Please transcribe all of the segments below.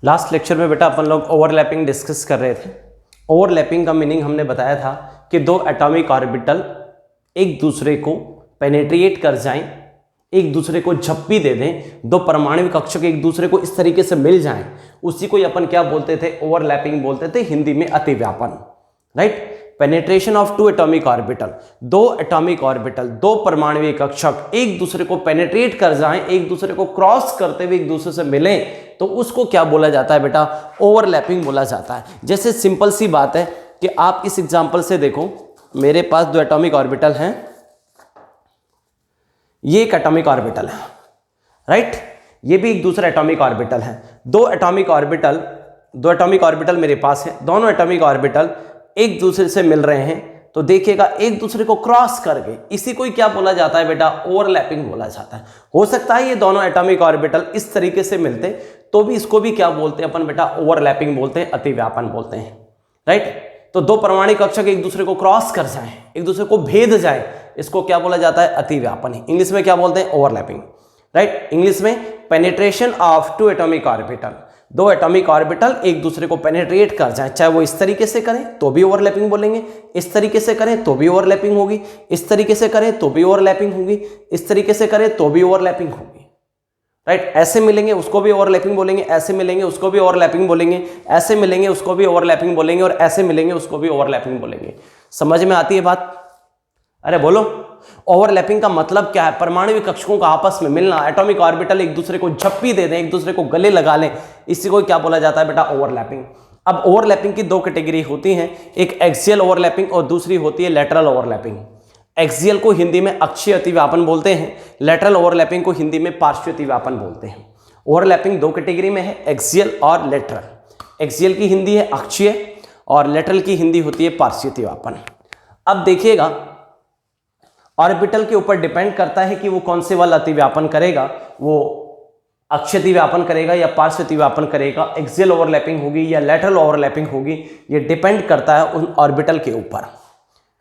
Last lecture में बेटा अपन लोग ओवरलैपिंग डिस्कस कर रहे थे। ओवरलैपिंग का मीनिंग हमने बताया था कि दो एटॉमिक ऑर्बिटल एक दूसरे को पेनेट्रिएट कर जाएं, एक दूसरे को झप्पी दे दें, दो परमाणु कक्षक एक दूसरे को इस तरीके से मिल जाएं, उसी को अपन क्या बोलते थे? ओवरलैपिंग बोलते थे, हिंदी में अतिव्यापन। Right? Penetration of two atomic orbital, दो एटॉमिक ऑर्बिटल, दो परमाणु कक्षक एक दूसरे को पेनेट्रेट कर जाएं, एक दूसरे को क्रॉस करते हुए एक दूसरे से मिलें, तो उसको क्या बोला जाता है बेटा? ओवरलैपिंग बोला जाता है। जैसे सिंपल सी बात है कि आप इस एग्जांपल से देखो, मेरे पास दो एटॉमिक ऑर्बिटल हैं, ये एक एटॉमिक ऑर्बिटल है, राइट? ये भी एक दूसरा एटॉमिक ऑर्बिटल है। दो एटॉमिक ऑर्बिटल मेरे पास है, दोनों एटॉमिक ऑर्बिटल एक दूसरे से मिल रहे हैं, तो देखिएगा एक दूसरे को क्रॉस करके, इसी को ही क्या बोला जाता है बेटा? ओवरलैपिंग बोला जाता है। हो सकता है ये दोनों एटॉमिक ऑर्बिटल इस तरीके से मिलते तो भी इसको भी क्या बोलते हैं अपन बेटा? ओवरलैपिंग बोलते हैं, अतिव्यापन बोलते हैं। राइट? तो दो परमाणु कक्षक एक दूसरे को क्रॉस कर जाए, एक दूसरे को भेद जाए, इसको क्या बोला जाता है? अतिव्यापन। इंग्लिश में क्या बोलते हैं? ओवरलैपिंग। राइट? इंग्लिश में penetration of two atomic orbital, दो एटॉमिक ऑर्बिटल एक दूसरे को पेनिट्रेट कर जाए, चाहे वो इस तरीके से करें तो भी ओवरलैपिंग बोलेंगे, इस तरीके से करें तो भी ओवरलैपिंग होगी, इस तरीके से करें तो भी ओवरलैपिंग होगी, इस तरीके से करें तो भी ओवरलैपिंग होगी। राइट? ऐसे मिलेंगे उसको भी ओवरलैपिंग बोलेंगे, ऐसे मिलेंगे उसको भी ओवरलैपिंग बोलेंगे, ऐसे मिलेंगे उसको भी ओवरलैपिंग बोलेंगे, और ऐसे मिलेंगे उसको भी ओवरलैपिंग बोलेंगे। समझ में आती है बात? अरे बोलो, ओवरलैपिंग का मतलब क्या है? परमाणु कक्षकों का आपस में मिलना, एटॉमिक ऑर्बिटल एक दूसरे को झप्पी दे दें, एक दूसरे को गले लगा लें, इसी को क्या बोला जाता है बेटा? ओवरलैपिंग। अब ओवरलैपिंग की दो कैटेगरी होती हैं, एक एक्सियल ओवरलैपिंग और दूसरी होती है लेटरल ओवरलैपिंग। एक्सियल को हिंदी में अक्षीय अतिव्यापन बोलते हैं, लेटरल ओवरलैपिंग को हिंदी में पार्श्वीय अतिव्यापन बोलते हैं। ओवरलैपिंग दो कैटेगरी में है, एक्सियल और लेटरल। एक्सियल की हिंदी है अक्षीय और लेटरल की हिंदी होती है पार्श्वीय अतिव्यापन। अब देखिएगा, ऑर्बिटल के ऊपर डिपेंड करता है कि वो कौन से वाला अतिव्यापन करेगा, वो अक्षीय अतिव्यापन करेगा या पार्श्व अतिव्यापन करेगा, एक्सियल ओवरलैपिंग होगी या लेटरल ओवरलैपिंग होगी, ये डिपेंड करता है उन ऑर्बिटल के ऊपर।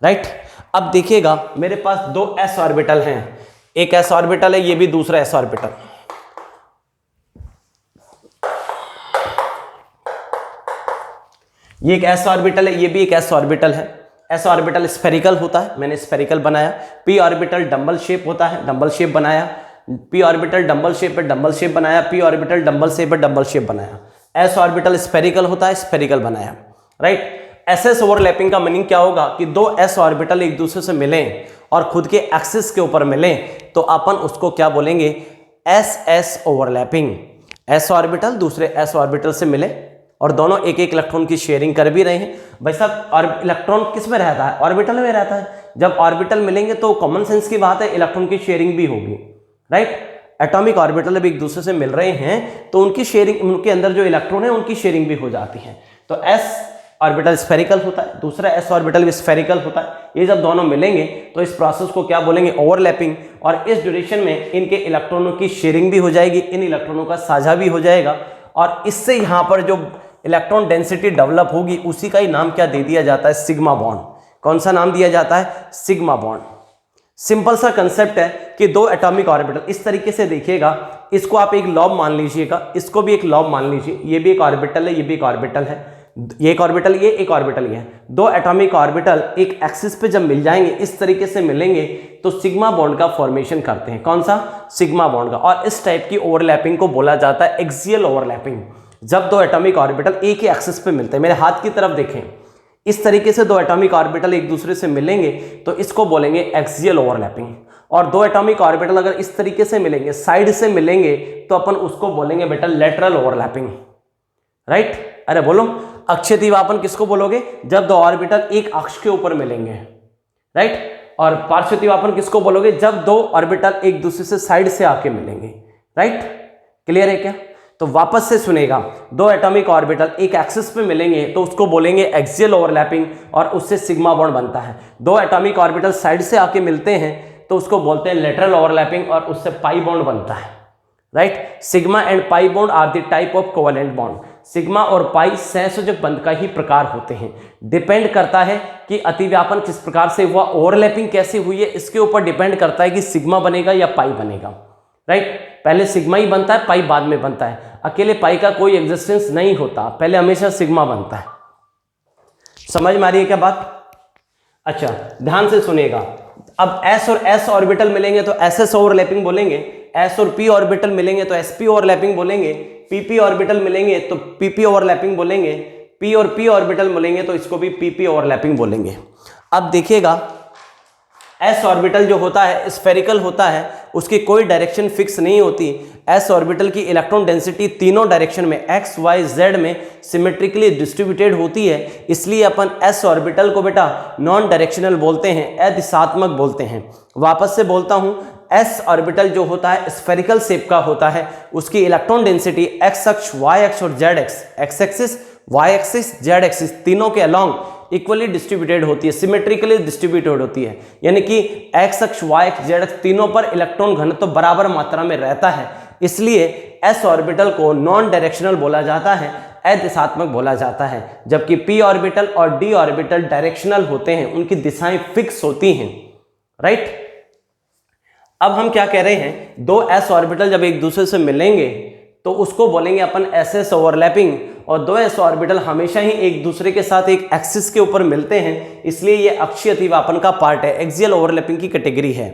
राइट? अब देखिएगा, मेरे पास दो एस ऑर्बिटल हैं, एक एस ऑर्बिटल है, ये भी दूसरा एस ऑर्बिटल। ये एक एस ऑर्बिटल है, ये भी एक एस ऑर्बिटल है। एस ऑर्बिटल स्फेरिकल होता है, मैंने स्फेरिकल बनाया। पी ऑर्बिटल डंबल शेप होता है, डंबल शेप बनाया। पी ऑर्बिटल डंबल शेप है, डंबल शेप बनाया। पी ऑर्बिटल डंबल शेप है, डंबल शेप बनाया। एस ऑर्बिटल स्फेरिकल होता है, स्फेरिकल बनाया। राइट? एस एस ओवरलैपिंग का मीनिंग क्या होगा कि दो एस ऑर्बिटल एक दूसरे से मिलें और खुद के एक्सिस के ऊपर मिलें, तो अपन उसको क्या बोलेंगे? S S overlapping. S orbital दूसरे एस ऑर्बिटल से मिले और दोनों एक एक इलेक्ट्रॉन की शेयरिंग कर भी रहे हैं। भाई साहब, और इलेक्ट्रॉन किस में रहता है? ऑर्बिटल में रहता है। जब ऑर्बिटल मिलेंगे तो कॉमन सेंस की बात है, इलेक्ट्रॉन की शेयरिंग भी होगी। राइट? एटॉमिक ऑर्बिटल अब एक दूसरे से मिल रहे हैं तो उनकी शेयरिंग, उनके अंदर जो इलेक्ट्रॉन है उनकी शेयरिंग भी हो जाती है। तो एस ऑर्बिटल स्फेरिकल होता है, दूसरा एस ऑर्बिटल भी स्फेरिकल होता है। ये जब दोनों मिलेंगे तो इस प्रोसेस को क्या बोलेंगे? ओवरलैपिंग। और इस ड्यूरेशन में इनके इलेक्ट्रॉनों की शेयरिंग भी हो जाएगी, इन इलेक्ट्रॉनों का साझा भी हो जाएगा, और इससे यहाँ पर जो इलेक्ट्रॉन डेंसिटी डेवलप होगी उसी का ही नाम क्या दे दिया जाता है? Sigma bond. कौन सा नाम दिया जाता है? Sigma bond. सिंपल सा कंसेप्ट है कि दो एटॉमिक ऑर्बिटल इस तरीके से देखिएगा, इसको आप एक लॉब मान लीजिएगा, इसको भी एक लॉब मान लीजिए, ये भी एक ऑर्बिटल है, ये भी एक ऑर्बिटल है, ये एक ऑर्बिटल, ये एक ऑर्बिटल, ये है। दो एटॉमिक ऑर्बिटल एक एक्सिस पे जब मिल जाएंगे, इस तरीके से मिलेंगे, तो सिग्मा बॉन्ड का फॉर्मेशन करते हैं। कौन सा? सिग्मा बॉन्ड का। और इस टाइप की ओवरलैपिंग को बोला जाता है एक्सियल ओवरलैपिंग। जब दो एटॉमिक ऑर्बिटल एक ही एक्सिस पे मिलते हैं, मेरे हाथ की तरफ देखें, इस तरीके से दो एटॉमिक ऑर्बिटल एक दूसरे से मिलेंगे तो इसको बोलेंगे एक्सियल ओवरलैपिंग। और दो एटॉमिक ऑर्बिटल अगर इस तरीके से मिलेंगे, साइड से मिलेंगे, तो अपन उसको बोलेंगे बेटा लेटरल ओवरलैपिंग। राइट? अरे बोलो, अक्षीय अतिव्यापन किसको बोलोगे? जब दो ऑर्बिटल एक अक्ष के ऊपर मिलेंगे। राइट? और पार्श्व अतिव्यापन किसको बोलोगे? जब दो ऑर्बिटल एक दूसरे से साइड से आके मिलेंगे। राइट? क्लियर है क्या? तो वापस से सुनेगा, दो एटॉमिक ऑर्बिटल एक एक्सिस पे मिलेंगे तो उसको बोलेंगे एक्सियल ओवरलैपिंग, और उससे सिग्मा बॉन्ड बनता है। दो एटॉमिक ऑर्बिटल साइड से आके मिलते हैं तो उसको बोलते हैं लेटरल ओवरलैपिंग, और उससे पाई बॉन्ड बनता है। Right? Sigma and pi bond are the type of covalent bond. Sigma और पाई सहसंयोजक बंध का ही प्रकार होते हैं। डिपेंड करता है कि अतिव्यापन किस प्रकार से हुआ, ओवरलैपिंग कैसे हुई है, इसके ऊपर डिपेंड करता है कि सिग्मा बनेगा या पाई बनेगा। राइट। पहले सिग्मा ही बनता है, पाई बाद में बनता है। अकेले पाई का कोई एग्जिस्टेंस नहीं होता, पहले हमेशा सिग्मा बनता है। समझ में आ रही है क्या बात? अच्छा ध्यान से सुनिएगा। अब s और s ऑर्बिटल मिलेंगे तो ss ओवरलैपिंग बोलेंगे, s और p ऑर्बिटल मिलेंगे तो sp ओवरलैपिंग बोलेंगे, pp ऑर्बिटल मिलेंगे तो pp ओवरलैपिंग बोलेंगे, p और p ऑर्बिटल मिलेंगे तो इसको भी pp ओवरलैपिंग बोलेंगे। अब देखिएगा s ऑर्बिटल जो होता है स्फेरिकल होता है, उसकी कोई डायरेक्शन फिक्स नहीं होती। s ऑर्बिटल की इलेक्ट्रॉन डेंसिटी तीनों डायरेक्शन में x y z में सिमेट्रिकली डिस्ट्रीब्यूटेड होती है, इसलिए अपन s ऑर्बिटल को बेटा नॉन डायरेक्शनल बोलते हैं, अदिशात्मक बोलते हैं। वापस से बोलता हूं, s ऑर्बिटल जो होता है स्फेरिकल शेप का होता है, उसकी इलेक्ट्रॉन डेंसिटी x अक्ष, y अक्ष और z अक्ष, x axis, y axis, z axis तीनों के अलोंग इक्वली डिस्ट्रीब्यूटेड होती है, सिमेट्रिकली डिस्ट्रीब्यूटेड होती है। यानी कि x अक्ष, y अक्ष, z अक्ष तीनों पर इलेक्ट्रॉन घनत्व तो बराबर मात्रा में रहता है, इसलिए s ऑर्बिटल को नॉन डायरेक्शनल बोला जाता है, अदिशात्मक बोला जाता है। जबकि p ऑर्बिटल और d ऑर्बिटल डायरेक्शनल होते हैं, उनकी दिशाएं फिक्स होती हैं। राइट। अब हम क्या कह रहे हैं, दो s ऑर्बिटल जब एक दूसरे से मिलेंगे तो उसको बोलेंगे अपन ss ओवरलैपिंग, और दो s ऑर्बिटल हमेशा ही एक दूसरे के साथ एक एक्सिस के ऊपर मिलते हैं, इसलिए ये अक्षीय अतिव्यापन का पार्ट है, एक्सियल ओवरलैपिंग की कैटेगरी है।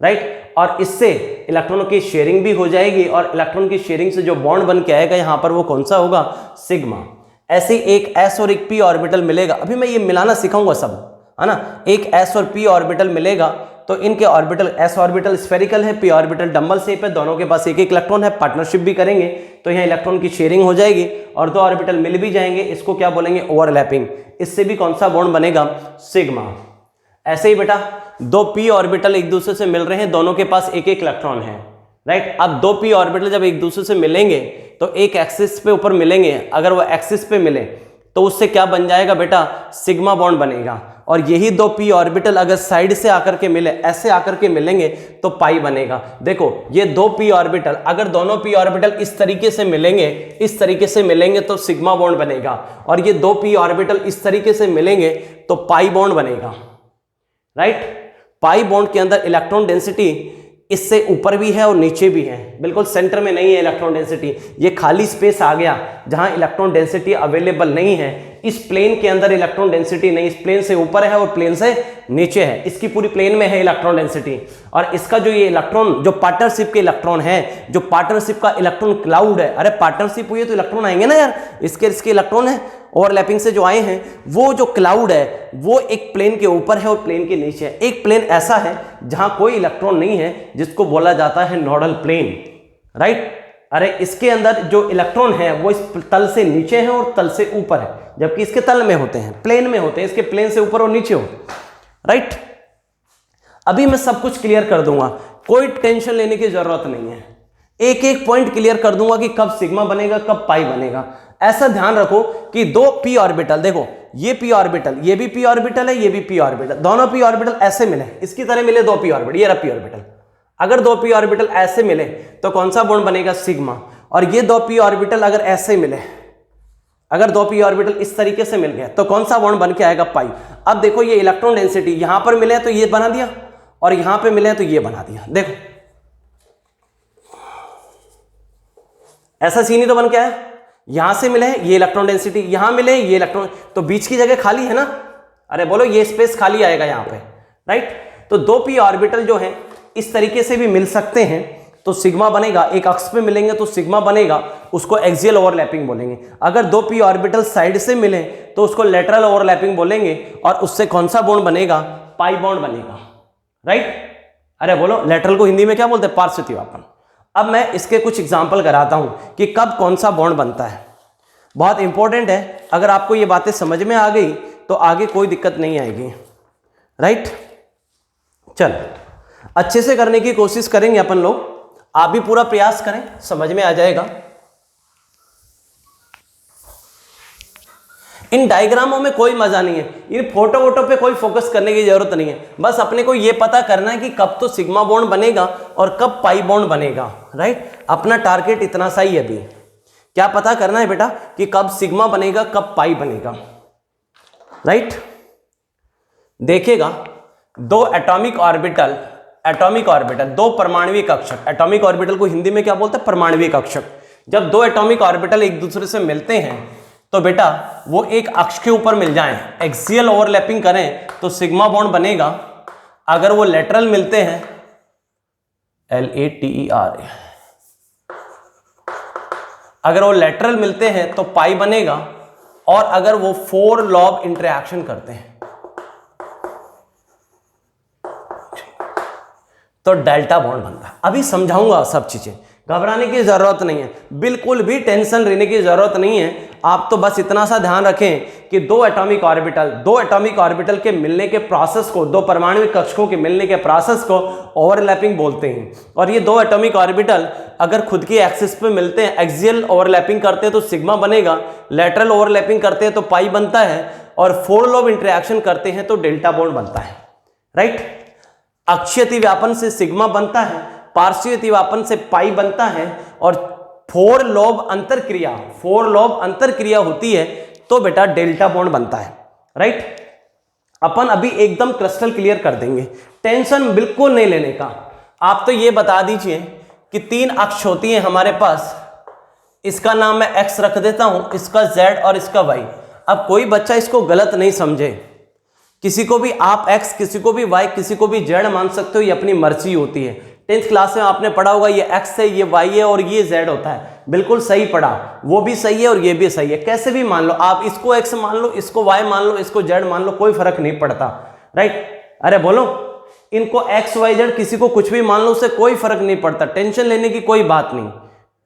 राइट। और इससे इलेक्ट्रॉनों की शेयरिंग भी हो जाएगी, और इलेक्ट्रॉन की शेयरिंग से जो बॉन्ड बन के आएगा यहाँ पर वो कौन सा होगा, सिग्मा। ऐसे ही एक s और एक p ऑर्बिटल मिलेगा, अभी मैं ये मिलाना सिखाऊंगा सब, है ना। एक s और p ऑर्बिटल मिलेगा तो इनके ऑर्बिटल, s ऑर्बिटल स्फेरिकल है, p ऑर्बिटल डंबल शेप है, दोनों के पास एक एक इलेक्ट्रॉन है, पार्टनरशिप भी करेंगे तो यहाँ इलेक्ट्रॉन की शेयरिंग हो जाएगी और दो ऑर्बिटल मिल भी जाएंगे, इसको क्या बोलेंगे, ओवरलैपिंग। इससे भी कौन सा बॉन्ड बनेगा, सिग्मा। ऐसे ही बेटा दो p ऑर्बिटल एक दूसरे से मिल रहे हैं, दोनों के पास एक एक इलेक्ट्रॉन है। राइट। अब दो p ऑर्बिटल जब एक दूसरे से मिलेंगे तो एक एक्सिस पे ऊपर मिलेंगे, अगर वो एक्सिस पे मिले तो उससे क्या बन जाएगा बेटा, सिग्मा बॉन्ड बनेगा। और यही दो p ऑर्बिटल अगर साइड से आकर के मिले, ऐसे आकर के मिलेंगे तो पाई बनेगा। देखो ये दो p ऑर्बिटल, अगर दोनों p ऑर्बिटल इस तरीके से मिलेंगे, इस तरीके से मिलेंगे तो सिग्मा बॉन्ड बनेगा, और ये दो p ऑर्बिटल इस तरीके से मिलेंगे तो पाई बॉन्ड बनेगा। राइट। पाई बॉन्ड के अंदर इलेक्ट्रॉन डेंसिटी इससे ऊपर भी है और नीचे भी है, बिल्कुल सेंटर में नहीं है इलेक्ट्रॉन डेंसिटी, ये खाली स्पेस आ गया जहां इलेक्ट्रॉन डेंसिटी अवेलेबल नहीं है। इस प्लेन के अंदर इलेक्ट्रॉन डेंसिटी नहीं, इस प्लेन से ऊपर है और प्लेन से नीचे है, इसकी पूरी प्लेन में है इलेक्ट्रॉन डेंसिटी। और इसका जो ये इलेक्ट्रॉन, जो पार्टनरशिप के इलेक्ट्रॉन है, जो पार्टनरशिप का इलेक्ट्रॉन क्लाउड है, अरे पार्टनरशिप हुई है तो इलेक्ट्रॉन आएंगे ना यार, इसके इलेक्ट्रॉन है ओवरलैपिंग से जो आए हैं, वो जो क्लाउड है वो एक प्लेन के ऊपर है और प्लेन के नीचे है। एक प्लेन ऐसा है जहां कोई इलेक्ट्रॉन नहीं है, जिसको बोला जाता है नोडल प्लेन। राइट। अरे इसके अंदर जो इलेक्ट्रॉन है वो इस तल से नीचे है और तल से ऊपर है, जबकि इसके तल में होते हैं, प्लेन में होते हैं, इसके प्लेन से ऊपर और नीचे हो। राइट। अभी मैं सब कुछ क्लियर कर दूंगा, कोई टेंशन लेने की जरूरत नहीं है, एक एक पॉइंट क्लियर कर दूंगा कि कब सिग्मा बनेगा, कब पाई बनेगा। ऐसा ध्यान रखो कि दो p ऑर्बिटल, देखो ये p ऑर्बिटल, ये भी p ऑर्बिटल है, ये भी p ऑर्बिटल, दोनों p ऑर्बिटल ऐसे मिले, इसकी तरह मिले दो p ऑर्बिटल, ये रहा p ऑर्बिटल। अगर दो p ऑर्बिटल ऐसे मिले तो कौन सा बॉन्ड बनेगा, सिग्मा। और ये दो p ऑर्बिटल अगर ऐसे मिले, अगर दो p ऑर्बिटल इस तरीके से मिल गए तो कौन सा बॉन्ड बन के आएगा, पाई। अब देखो ये इलेक्ट्रॉन डेंसिटी यहां पर मिले तो ये बना दिया, और यहां पे मिले तो ये बना दिया। देखो ऐसा सीन ही तो बन के आया, यहां से मिले ये इलेक्ट्रॉन डेंसिटी, यहां मिले ये इलेक्ट्रॉन, तो बीच की जगह खाली है ना, अरे बोलो ये स्पेस खाली आएगा यहां पे। राइट। तो दो p ऑर्बिटल जो है इस तरीके से भी मिल सकते हैं तो सिग्मा बनेगा, एक अक्ष पे मिलेंगे तो सिग्मा बनेगा, उसको एक्सियल ओवरलैपिंग बोलेंगे। अगर दो p ऑर्बिटल साइड से मिले तो उसको लेटरल ओवरलैपिंग बोलेंगे, और उससे कौन सा बॉन्ड बनेगा, पाई बॉन्ड बनेगा। राइट। अरे बोलो लेटरल को हिंदी में क्या बोलते हैं, पार्श्व अतिव्यापन। अब मैं इसके कुछ एग्जाम्पल कराता हूं कि कब कौन सा बॉन्ड बनता है, बहुत इंपॉर्टेंट है। अगर आपको ये बातें समझ में आ गई तो आगे कोई दिक्कत नहीं आएगी। राइट। चल अच्छे से करने की कोशिश करेंगे अपन लोग, आप भी पूरा प्रयास करें, समझ में आ जाएगा। इन डायग्रामों में कोई मजा नहीं है, इन फोटो वोटो पे कोई फोकस करने की जरूरत नहीं है, बस अपने को ये पता करना है कि कब तो सिग्मा बॉन्ड बनेगा और कब पाई बॉन्ड बनेगा। राइट। अपना टारगेट इतना सा ही अभी क्या पता करना है बेटा कि कब सिग्मा बनेगा, कब पाई बनेगा। राइट। देखिएगा दो एटॉमिक ऑर्बिटल एटॉमिक ऑर्बिटल, दो परमाणुवीय कक्षक। एटॉमिक ऑर्बिटल को हिंदी में क्या बोलते हैं? परमाणुवीय कक्षक। जब दो एटॉमिक ऑर्बिटल एक दूसरे से मिलते हैं तो बेटा वो एक अक्ष के ऊपर मिल जाएं, एक्सियल ओवरलैपिंग करें तो सिग्मा बॉन्ड बनेगा। अगर वो लेटरल मिलते हैं, LATER, अगर वो लेटरल मिलते हैं तो पाई बनेगा। और अगर वो 4 लॉब इंटरेक्शन करते हैं तो डेल्टा बॉन्ड बनता है। अभी समझाऊंगा सब चीजें, घबराने की जरूरत नहीं है, बिल्कुल भी टेंशन लेने की जरूरत नहीं है। आप तो बस इतना सा ध्यान रखें कि दो एटॉमिक ऑर्बिटल के मिलने के प्रोसेस को, दो परमाणु कक्षकों के मिलने के प्रोसेस को ओवरलैपिंग बोलते हैं। और ये दो एटॉमिक ऑर्बिटल अगर खुद की एक्सिस पे मिलते हैं, एक्सियल ओवरलैपिंग करते हैं तो सिग्मा बनेगा, लेटरल ओवरलैपिंग करते हैं तो पाई बनता है, और 4 लोब इंटरेक्शन करते हैं तो डेल्टा बॉन्ड बनता है। राइट, अक्षीय अतिव्यापन से सिग्मा बनता है, पार्श्वीय अतिव्यापन से पाई बनता है, और 4 लोब अंतरक्रिया होती है तो बेटा डेल्टा बॉन्ड बनता है। राइट, अपन अभी एकदम क्रिस्टल क्लियर कर देंगे, टेंशन बिल्कुल नहीं लेने का। आप तो ये बता दीजिए कि 3 अक्ष होती हैं हमारे पास, इसका नाम मैं एक्स रख देता हूं, इसका जेड और इसका वाई। अब कोई बच्चा इसको गलत नहीं समझे, किसी को भी आप x, किसी को भी y, किसी को भी z मान सकते हो, ये अपनी मर्जी होती है। 10th क्लास में आपने पढ़ा होगा ये x है, ये y है और ये z होता है, बिल्कुल सही पढ़ा, वो भी सही है और ये भी सही है। कैसे भी मान लो आप, इसको x मान लो, इसको y मान लो, इसको z मान लो, कोई फर्क नहीं पड़ता। राइट, अरे बोलो, इनको x y z किसी को कुछ भी मान लो, उससे कोई फर्क नहीं पड़ता, टेंशन लेने की कोई बात नहीं।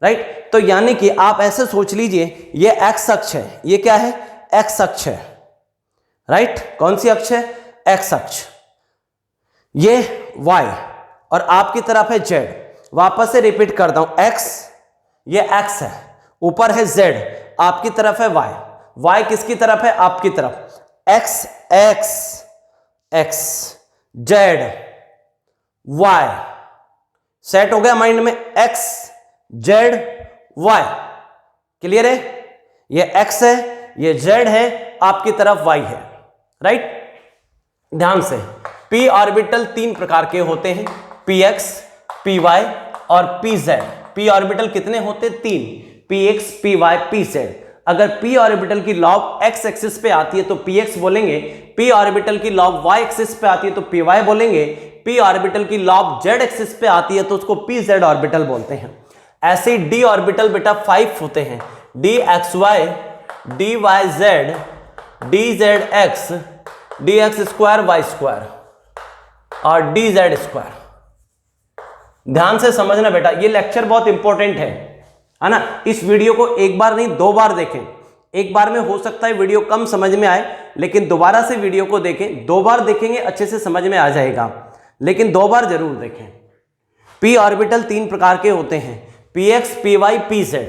राइट, तो यानी कि आप ऐसे सोच लीजिए, ये x अक्ष है, ये क्या है? x अक्ष है। राइट, कौन सी अक्ष है? x अक्ष। ये y और आपकी तरफ है z। वापस से रिपीट करता हूं, x, ये x है, ऊपर है z, आपकी तरफ है y। y किसकी तरफ है? आपकी तरफ। x x x z y, set हो गया माइंड में, x z y, क्लियर है? ये x है, ये z है, आपकी तरफ y है। राइट, ध्यान से, p ऑर्बिटल 3 प्रकार के होते हैं, px, py और pz। p ऑर्बिटल कितने होते? 3, px, py, pz। अगर p ऑर्बिटल की लॉब x एक्सिस पे आती है तो px बोलेंगे, p ऑर्बिटल की लॉब y एक्सिस पे आती है तो py बोलेंगे, p ऑर्बिटल की लॉब z एक्सिस पे आती है तो उसको pz ऑर्बिटल बोलते हैं। ऐसे d ऑर्बिटल बेटा 5 होते हैं, dxy, dyz, dzx, dx square y square और dz स्क्वायर। ध्यान से समझना बेटा, ये लेक्चर बहुत इंपॉर्टेंट है ना। इस वीडियो को एक बार नहीं 2 बार देखें। एक बार में हो सकता है वीडियो कम समझ में आए, लेकिन दोबारा से वीडियो को देखें। 2 बार देखेंगे अच्छे से समझ में आ जाएगा, लेकिन 2 बार जरूर देखें। p ऑर्बिटल 3 प्रकार के होते हैं, px, py, pz।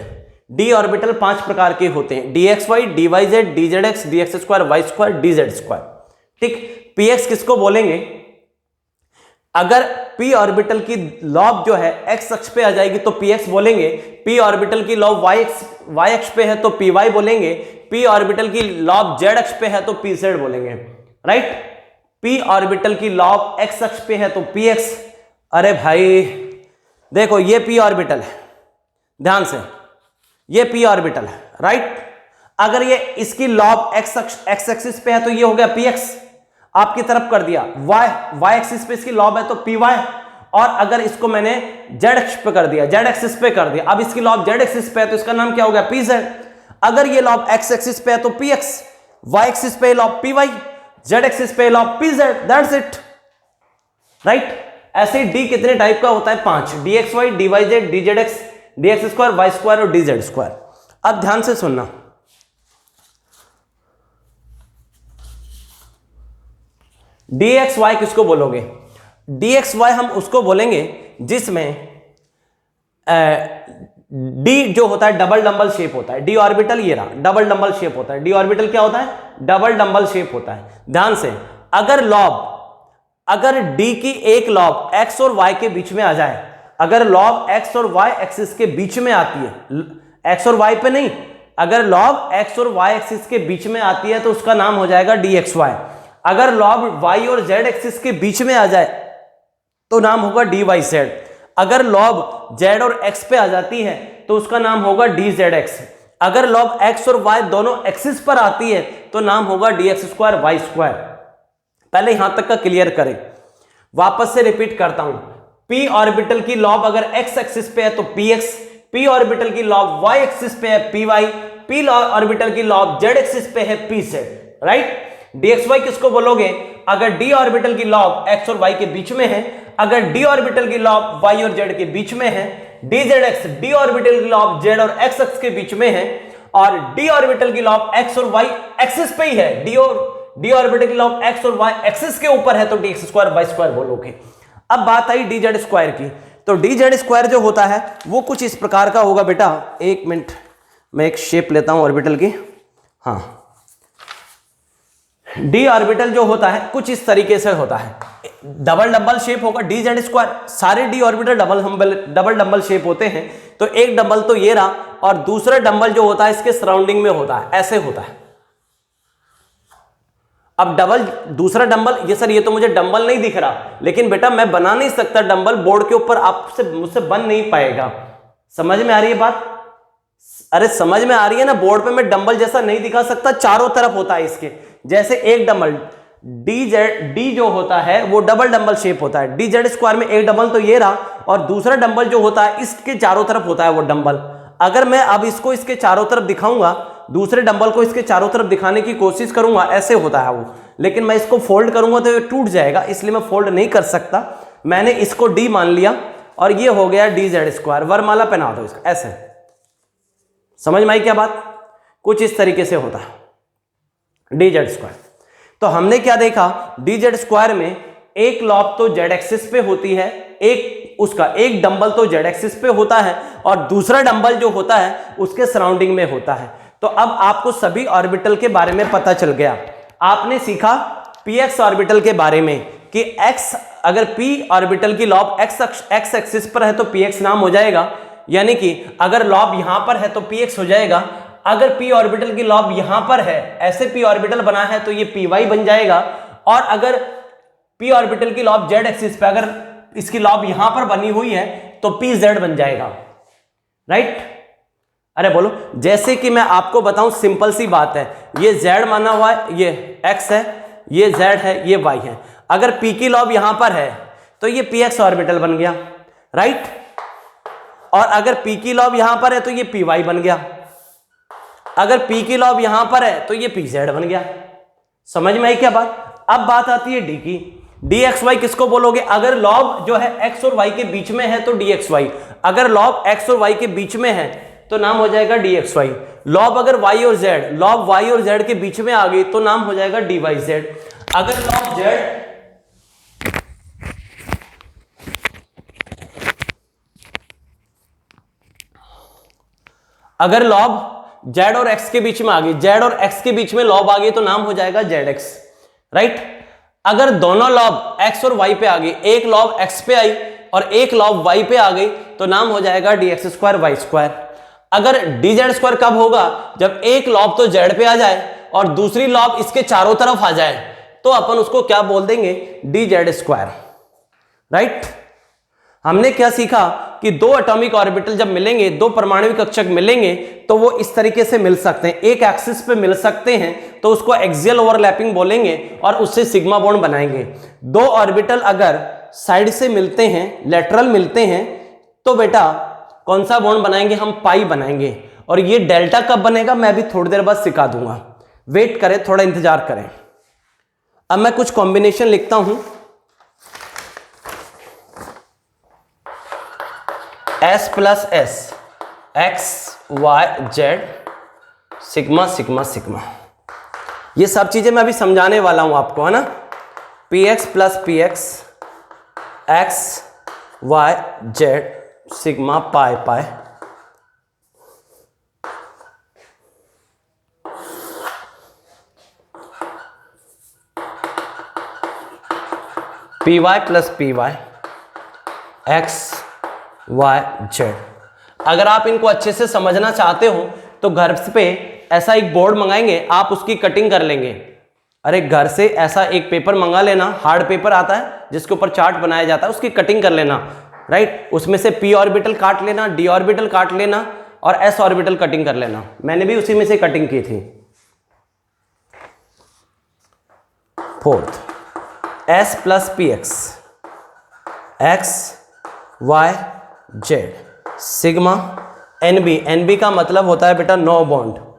d orbital 5 प्रकार के होते हैं, dxy, dyz, dzx, dx square y square, dz square. ठीक, px किसको बोलेंगे? अगर p ऑर्बिटल की लॉब जो है x अक्ष पे आ जाएगी तो px बोलेंगे, p ऑर्बिटल की लॉब y अक्ष पे है तो py बोलेंगे, p ऑर्बिटल की लॉब z अक्ष पे है तो pz बोलेंगे। राइट, p ऑर्बिटल की लॉब x अक्ष पे है तो px। अरे भाई देखो, ये p ऑर्बिटल है, ध्यान से, ये p ऑर्बिटल है। राइट, अगर ये इसकी लॉब x एक्सिस पे है तो ये हो गया px, आपकी तरफ कर दिया। y एक्सिस पे इसकी लॉब है तो py, और अगर इसको मैंने z अक्ष पे कर दिया, z एक्सिस पे कर दिया, अब इसकी लॉब z एक्सिस पे है तो इसका नाम क्या हो गया? pz। अगर ये लॉब x एक्सिस पे है तो px, y एक्सिस पे लॉब py, z एक्सिस पे lobe pz, that's it. Right, ऐसे d कितने टाइप का होता है? 5, dxy, dyz, dzx, dx square, y square और dz स्क्वायर। अब ध्यान से सुनना, dxy किसको बोलोगे? dxy हम उसको बोलेंगे जिसमें d जो होता है डबल डंबल शेप होता है। d ऑर्बिटल ये रहा, डबल डंबल शेप होता है। d ऑर्बिटल क्या होता है? डबल डंबल शेप होता है। ध्यान से, अगर d की एक लॉब x और y के बीच में आ जाए, अगर लॉब x और y एक्सिस के बीच में आती है, x और y पे नहीं, अगर लॉब x और y एक्सिस के बीच में आती है तो उसका नाम हो जाएगा dxy। अगर लॉब y और z एक्सिस के बीच में आ जाए तो नाम होगा डी वाई जेड। अगर लॉब जेड और एक्स पे आ जाती है तो उसका नाम होगा डी जेड एक्स। अगर लॉब एक्स और वाई दोनों एक्सिस पर आती है तो नाम होगा D x square Y square. पहले यहां तक का क्लियर करें, वापस से रिपीट करता हूं। पी ऑर्बिटल की लॉब अगर एक्स एक्सिस पे है तो पी एक्स, पी ऑर्बिटल की लॉब वाई एक्सिस पे है पी वाई, पी ऑर्बिटल की लॉब जेड एक्सिस पे है p z, right. dxy y किसको बोलोगे? अगर डी ऑर्बिटल की लॉब एक्स और वाई के बीच में है, अगर डी ऑर्बिटल की लॉब वाई और जेड के बीच में है, d Z x d orbital की लॉब जेड और एक्स एक्स के बीच में है, और डी ऑर्बिटल की लॉब एक्स और वाई एक्सिस पे ही है, डी ऑर्बिटल की लॉब एक्स और वाई एक्सिस के ऊपर है तो d x square Y square बोलोगे। अब बात आई डी जेड स्क्वायर की, तो डी जेड स्क्वायर जो होता है वो कुछ इस प्रकार का होगा बेटा। एक मिनट मैं एक शेप लेता हूं ऑर्बिटल की। हाँ, डी ऑर्बिटल जो होता है कुछ इस तरीके से होता है, डबल डबल शेप होगा डी जेड स्क्वायर। सारे D orbital double double shape होते हैं, तो एक डबल तो ये रहा और दूसरा डबल जो होता है इसके सराउंडिंग में होता है, ऐसे होता है। अब डबल दूसरा डंबल, ये सर ये तो मुझे डंबल नहीं दिख रहा, लेकिन बेटा मैं बना नहीं सकता डंबल बोर्ड के ऊपर, आपसे मुझसे बन नहीं पाएगा। समझ में आ रही है बात? अरे समझ में आ रही है ना, बोर्ड पे मैं डंबल जैसा नहीं दिखा सकता, चारों तरफ होता है इसके। जैसे एक डंबल डी जो होता है वो डबल डंबल शेप होता है, डी जेड स्क्वायर में एक डंबल तो ये रहा और दूसरा डंबल जो होता है इसके चारों तरफ होता है वो डंबल। अगर मैं अब इसको इसके चारों तरफ दिखाऊंगा, दूसरे डंबल को इसके चारों तरफ दिखाने की कोशिश करूंगा, ऐसे होता है वो, लेकिन मैं इसको फोल्ड करूंगा तो ये टूट जाएगा, इसलिए मैं फोल्ड नहीं कर सकता। मैंने इसको डी मान लिया और ये हो गया डी जेड स्क्वायर। वरमाला पहना दो इसका, ऐसे। समझ में आई क्या बात? कुछ इस तरीके से होता है डी जेड स्क्वायर। तो हमने क्या देखा, डी जेड स्क्वायर में एक लॉब तो जेड एक्सिस पे होती है, एक डंबल तो जेड एक्सिस पे होता है और दूसरा डंबल जो होता है उसके सराउंडिंग में होता है। तो अब आपको सभी ऑर्बिटल के बारे में पता चल गया। आपने सीखा पी एक्स ऑर्बिटल के बारे में कि एक्स, अगर पी ऑर्बिटल की लॉब एक्स एक्सिस पर है तो पी एक्स नाम हो जाएगा, यानी कि अगर लॉब यहां पर है तो पी एक्स हो जाएगा। अगर पी ऑर्बिटल की लॉब यहां पर है, ऐसे पी ऑर्बिटल बना है तो ये पी वाई बन जाएगा। और अगर पी ऑर्बिटल की लॉब जेड एक्सिस पे, अगर इसकी लॉब यहां पर बनी हुई है तो पी जेड बन जाएगा, राइट। अरे बोलो, जैसे कि मैं आपको बताऊं, सिंपल सी बात है, ये z माना हुआ है, ये x है, ये z है, ये y है। अगर p की लॉब यहां पर है तो ये px ऑर्बिटल बन गया, राइट। और अगर p की लॉब यहां पर है तो ये py बन गया। अगर p की लॉब यहां पर है तो ये pz बन गया। समझ में आई क्या बात? अब बात आती है d की। dxy किसको बोलोगे? अगर लॉब जो है x और y के बीच में है तो dxy, अगर लॉब x और y के बीच में है तो नाम हो जाएगा dxy। लॉब अगर y और z, लॉब y और z के बीच में आ गई तो नाम हो जाएगा dyz। अगर लॉब z, अगर लॉब z और x के बीच में आ गई, z और x के बीच में लॉब आ गई तो नाम हो जाएगा zx, राइट। अगर दोनों लॉब x और y पे आ गई, एक लॉब x पे आई और एक लॉब y पे आ गई तो नाम हो जाएगा dx स्क्वायर वाई स्क्वायर। अगर dz स्क्वायर कब होगा? जब एक लॉब तो z पे आ जाए और दूसरी लॉब इसके चारों तरफ आ जाए तो अपन उसको क्या बोल देंगे? dz square, right. हमने क्या सीखा कि दो एटॉमिक ऑर्बिटल जब मिलेंगे, दो परमाणु कक्षक मिलेंगे तो वो इस तरीके से मिल सकते हैं, एक एक्सिस पे मिल सकते हैं तो उसको एक्सियल ओवरलैपिंग बोलेंगे और उससे सिग्मा बॉन्ड बनाएंगे। दो ऑर्बिटल अगर साइड से मिलते हैं, लेटरल मिलते हैं, तो बेटा कौन सा बॉन्ड बनाएंगे? हम पाई बनाएंगे। और ये डेल्टा कब बनेगा मैं भी थोड़ी देर बाद सिखा दूंगा, वेट करें, थोड़ा इंतजार करें। अब मैं कुछ कॉम्बिनेशन लिखता हूं, S plus s, x Y Z, sigma sigma sigma, ये सब चीजें मैं अभी समझाने वाला हूं आपको, है ना। P X plus P x, x Y Z, sigma pi pi, P Y plus P Y, X Y Z. अगर आप इनको अच्छे से समझना चाहते हो तो घर पे ऐसा एक बोर्ड मंगाएंगे, आप उसकी कटिंग कर लेंगे, अरे घर से ऐसा एक पेपर मंगा लेना, हार्ड पेपर आता है जिसके ऊपर चार्ट बनाया जाता है, उसकी कटिंग कर लेना, राइट। उसमें से p ऑर्बिटल काट लेना, d ऑर्बिटल काट लेना और s ऑर्बिटल कटिंग कर लेना। मैंने भी उसी में से कटिंग की थी। Fourth, s plus P x, x Y Z sigma NB. NB का मतलब होता है बेटा नो बॉन्ड।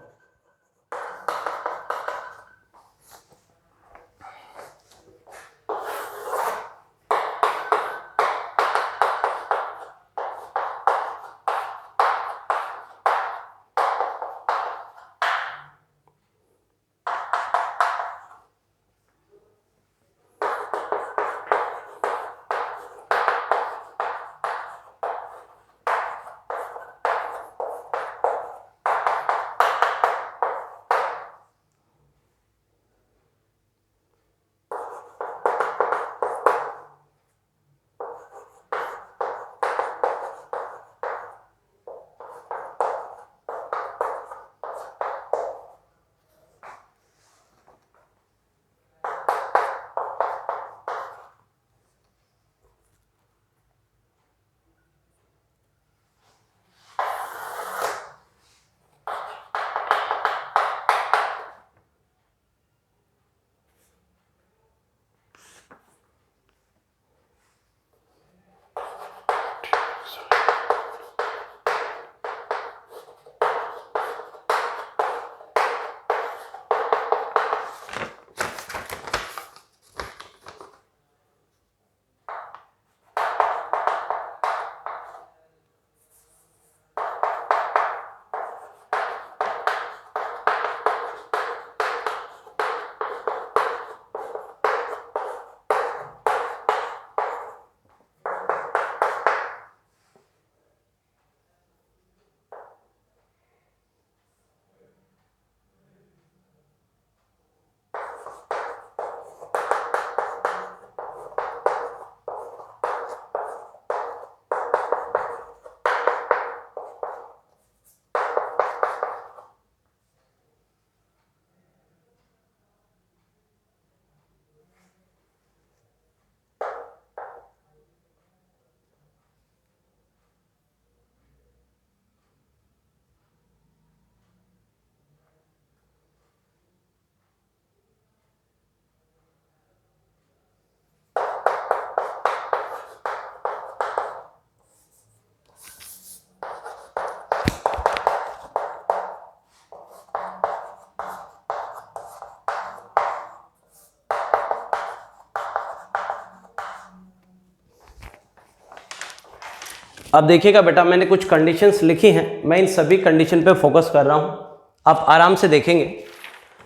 अब देखिएगा बेटा, मैंने कुछ कंडीशंस लिखी हैं, मैं इन सभी कंडीशन पे फोकस कर रहा हूँ। आप आराम से देखेंगे।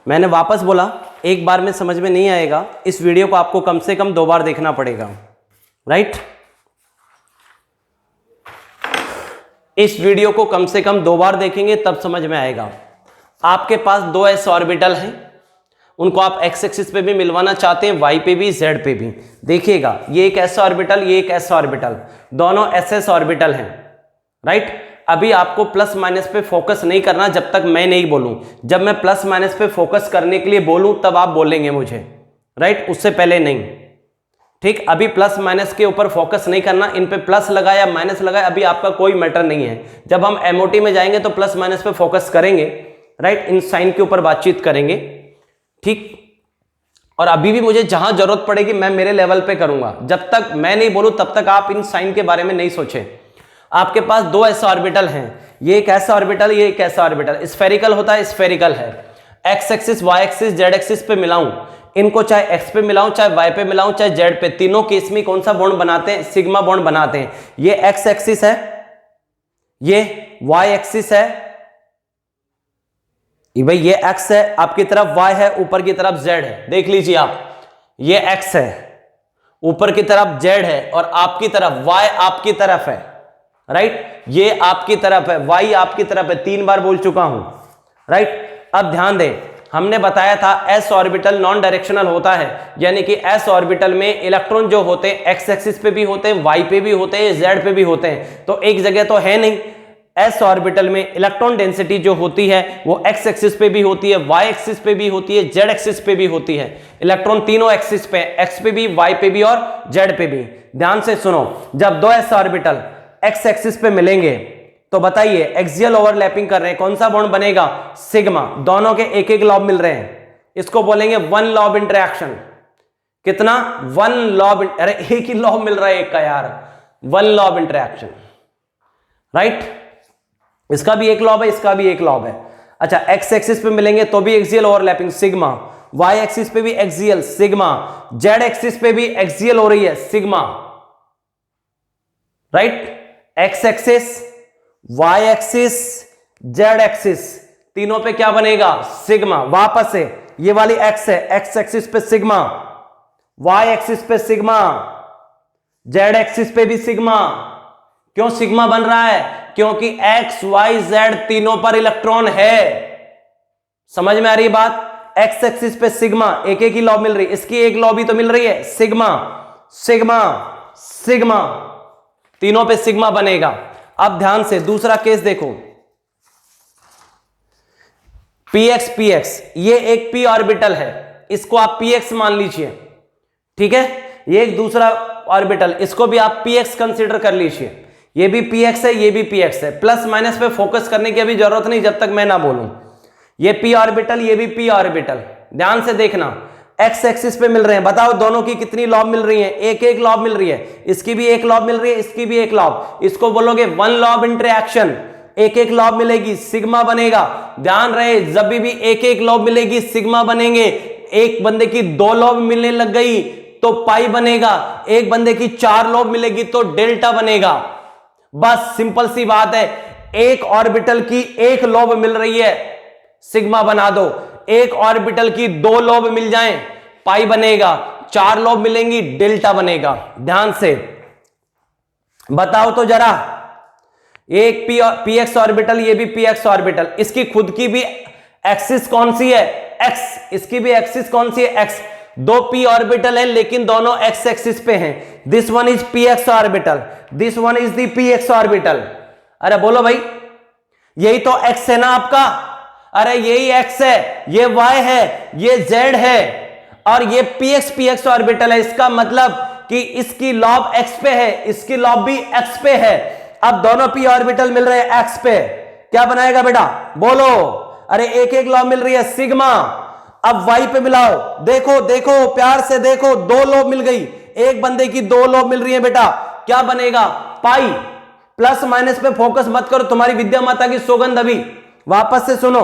मैंने वापस बोला, एक बार में समझ में नहीं आएगा, इस वीडियो को आपको कम से कम 2 बार देखना पड़ेगा, राइट। इस वीडियो को कम से कम 2 बार देखेंगे तब समझ में आएगा। आपके पास 2 s ऑर्बिटल हैं, उनको आप x एक्सिस पे भी मिलवाना चाहते हैं, y पे भी, z पे भी। देखिएगा, ये एक s ऑर्बिटल, ये एक s ऑर्बिटल, दोनों ss ऑर्बिटल हैं, राइट। अभी आपको प्लस माइनस पे फोकस नहीं करना जब तक मैं नहीं बोलूं। जब मैं प्लस माइनस पे फोकस करने के लिए बोलूं तब आप बोलेंगे मुझे, राइट, उससे पहले नहीं, ठीक। अभी प्लस माइनस के ऊपर फोकस नहीं करना, इन पे प्लस लगाया माइनस लगाया अभी आपका कोई मैटर नहीं है। जब हम एमओटी में जाएंगे तो प्लस माइनस पे फोकस करेंगे, राइट, इन साइन के ऊपर बातचीत करेंगे, ठीक। और अभी भी मुझे जहां जरूरत पड़ेगी मैं मेरे लेवल पे करूंगा। जब तक मैं नहीं बोलूं तब तक आप इन साइन के बारे में नहीं सोचें। आपके पास 2 s ऑर्बिटल हैं, ये एक s ऑर्बिटल, ये एक s ऑर्बिटल। स्फेरिकल होता है, स्फेरिकल है। x axis, y axis, z axis पे मिलाऊं, इनको चाहे x पे मिलाऊं, चाहे y पे मिलाऊं, चाहे z पे, तीनों केस में कौन सा बॉन्ड बनाते हैं? सिग्मा बॉन्ड बनाते हैं। ये x एक्सिस है, ये y एक्सिस है, भाई ये x है, आपकी तरफ y है, ऊपर की तरफ z है। देख लीजिए आप, ये x है, ऊपर की तरफ z है और आपकी तरफ y आपकी तरफ है, राइट। ये आपकी तरफ है, y आपकी तरफ है, 3 बार बोल चुका हूं, राइट। अब ध्यान दें, हमने बताया था s ऑर्बिटल नॉन डायरेक्शनल होता है, यानी कि s ऑर्बिटल में इलेक्ट्रॉन जो होते हैं x एक्सिस पे भी होते हैं, y पे भी होते हैं, z पे भी होते हैं। तो एक जगह तो है नहीं, एस ऑर्बिटल में इलेक्ट्रॉन डेंसिटी जो होती है वो एक्स एक्सिस पे भी होती है, वाई एक्सिस पे भी होती है, जेड एक्सिस पे भी होती है। इलेक्ट्रॉन तीनों एक्सिस पे, एक्स पे भी, वाई पे भी और जेड पे भी। ध्यान से सुनो, जब दो एस ऑर्बिटल एक्स एक्सिस पे मिलेंगे तो बताइए एक्सियल ओवरलैपिंग कर रहे हैं, कौन सा बॉन्ड बनेगा? सिग्मा। दोनों के एक एक लॉब मिल रहे हैं, इसको बोलेंगे वन लॉब इंटरेक्शन। कितना? One lobe. अरे एक ही लॉब मिल रहा है एक का यार, वन लॉब इंटरेक्शन, राइट। इसका भी एक लॉब है, इसका भी एक लॉब है। अच्छा, एक्स एक्सिस पे मिलेंगे तो भी axial overlapping sigma, y axis पे भी एक्सियल सिग्मा, जेड एक्सिस पे भी एक्सियल हो रही है sigma, right. X axis, y axis, z axis, तीनों पे क्या बनेगा? सिग्मा। वापस से ये वाली एक्स है, एक्स एक्सिस पे सिग्मा, वाई एक्सिस पे सिग्मा, जेड एक्सिस पे भी सिग्मा। क्यों सिग्मा बन रहा है? क्योंकि एक्स वाई जेड तीनों पर इलेक्ट्रॉन है। समझ में आ रही बात? एक्स एक्सिस पे सिग्मा, एक एक ही लॉब मिल रही है, इसकी एक लॉब ही तो मिल रही है, सिग्मा सिग्मा सिग्मा, तीनों पे सिग्मा बनेगा। अब ध्यान से दूसरा केस देखो, px px, ये एक p ऑर्बिटल है, इसको आप px मान लीजिए, ठीक है। ये एक दूसरा ऑर्बिटल, इसको भी आप px कंसीडर कर लीजिए। ये भी px है, ये भी px है। प्लस माइनस पे फोकस करने की अभी जरूरत नहीं जब तक मैं ना बोलूं। ये p ऑर्बिटल, ये भी p ऑर्बिटल। ध्यान से देखना, एक्स एक्सिस पे मिल रहे हैं, बताओ दोनों की कितनी लॉब मिल रही है? एक एक लॉब मिल रही है, इसकी भी एक लॉब मिल रही है, इसकी भी एक लॉब। इसको बोलोगे वन लॉब इंटरेक्शन। एक एक लॉब मिलेगी, सिग्मा बनेगा। ध्यान रहे, जब भी एक एक लॉब मिलेगी सिग्मा बनेंगे। एक बंदे की दो लॉब मिलने लग गई तो पाई बनेगा, एक बंदे की चार लॉब मिलेगी तो डेल्टा बनेगा। बस सिंपल सी बात है, एक ऑर्बिटल की एक लॉब मिल रही है, सिग्मा बना दो। एक ऑर्बिटल की दो लॉब मिल जाएं, पाई बनेगा। चार लॉब मिलेंगी, डेल्टा बनेगा। ध्यान से बताओ तो जरा, एक पी एक्स ऑर्बिटल, ये भी पी एक्स ऑर्बिटल, इसकी खुद की भी एक्सिस कौन सी है? एक्स। इसकी भी एक्सिस कौन सी है? एक्स। दो पी ऑर्बिटल है लेकिन दोनों एक्स एक्सिस पे हैं। This one is P x orbital, this one is the P x orbital. अरे बोलो भाई, यही तो एक्स है ना आपका? अरे यही एक्स है, ये वाई है, ये जेड है और ये पी एक्स ऑर्बिटल है। इसका मतलब कि इसकी लॉब एक्स पे है, इसकी लॉब भी एक्स पे है। अब दोनों पी ऑर्बिटल मिल रहे हैं एक्स पे, क्या बनाएगा बेटा? बोलो। अरे एक एक लॉब मिल रही है, सिग्मा। अब वाई पे मिलाओ, देखो देखो प्यार से देखो, दो लॉब मिल गई, एक बंदे की दो लॉब मिल रही है बेटा, क्या बनेगा? पाई। प्लस माइनस पे फोकस मत करो, तुम्हारी विद्या माता की सौगंध अभी। वापस से सुनो,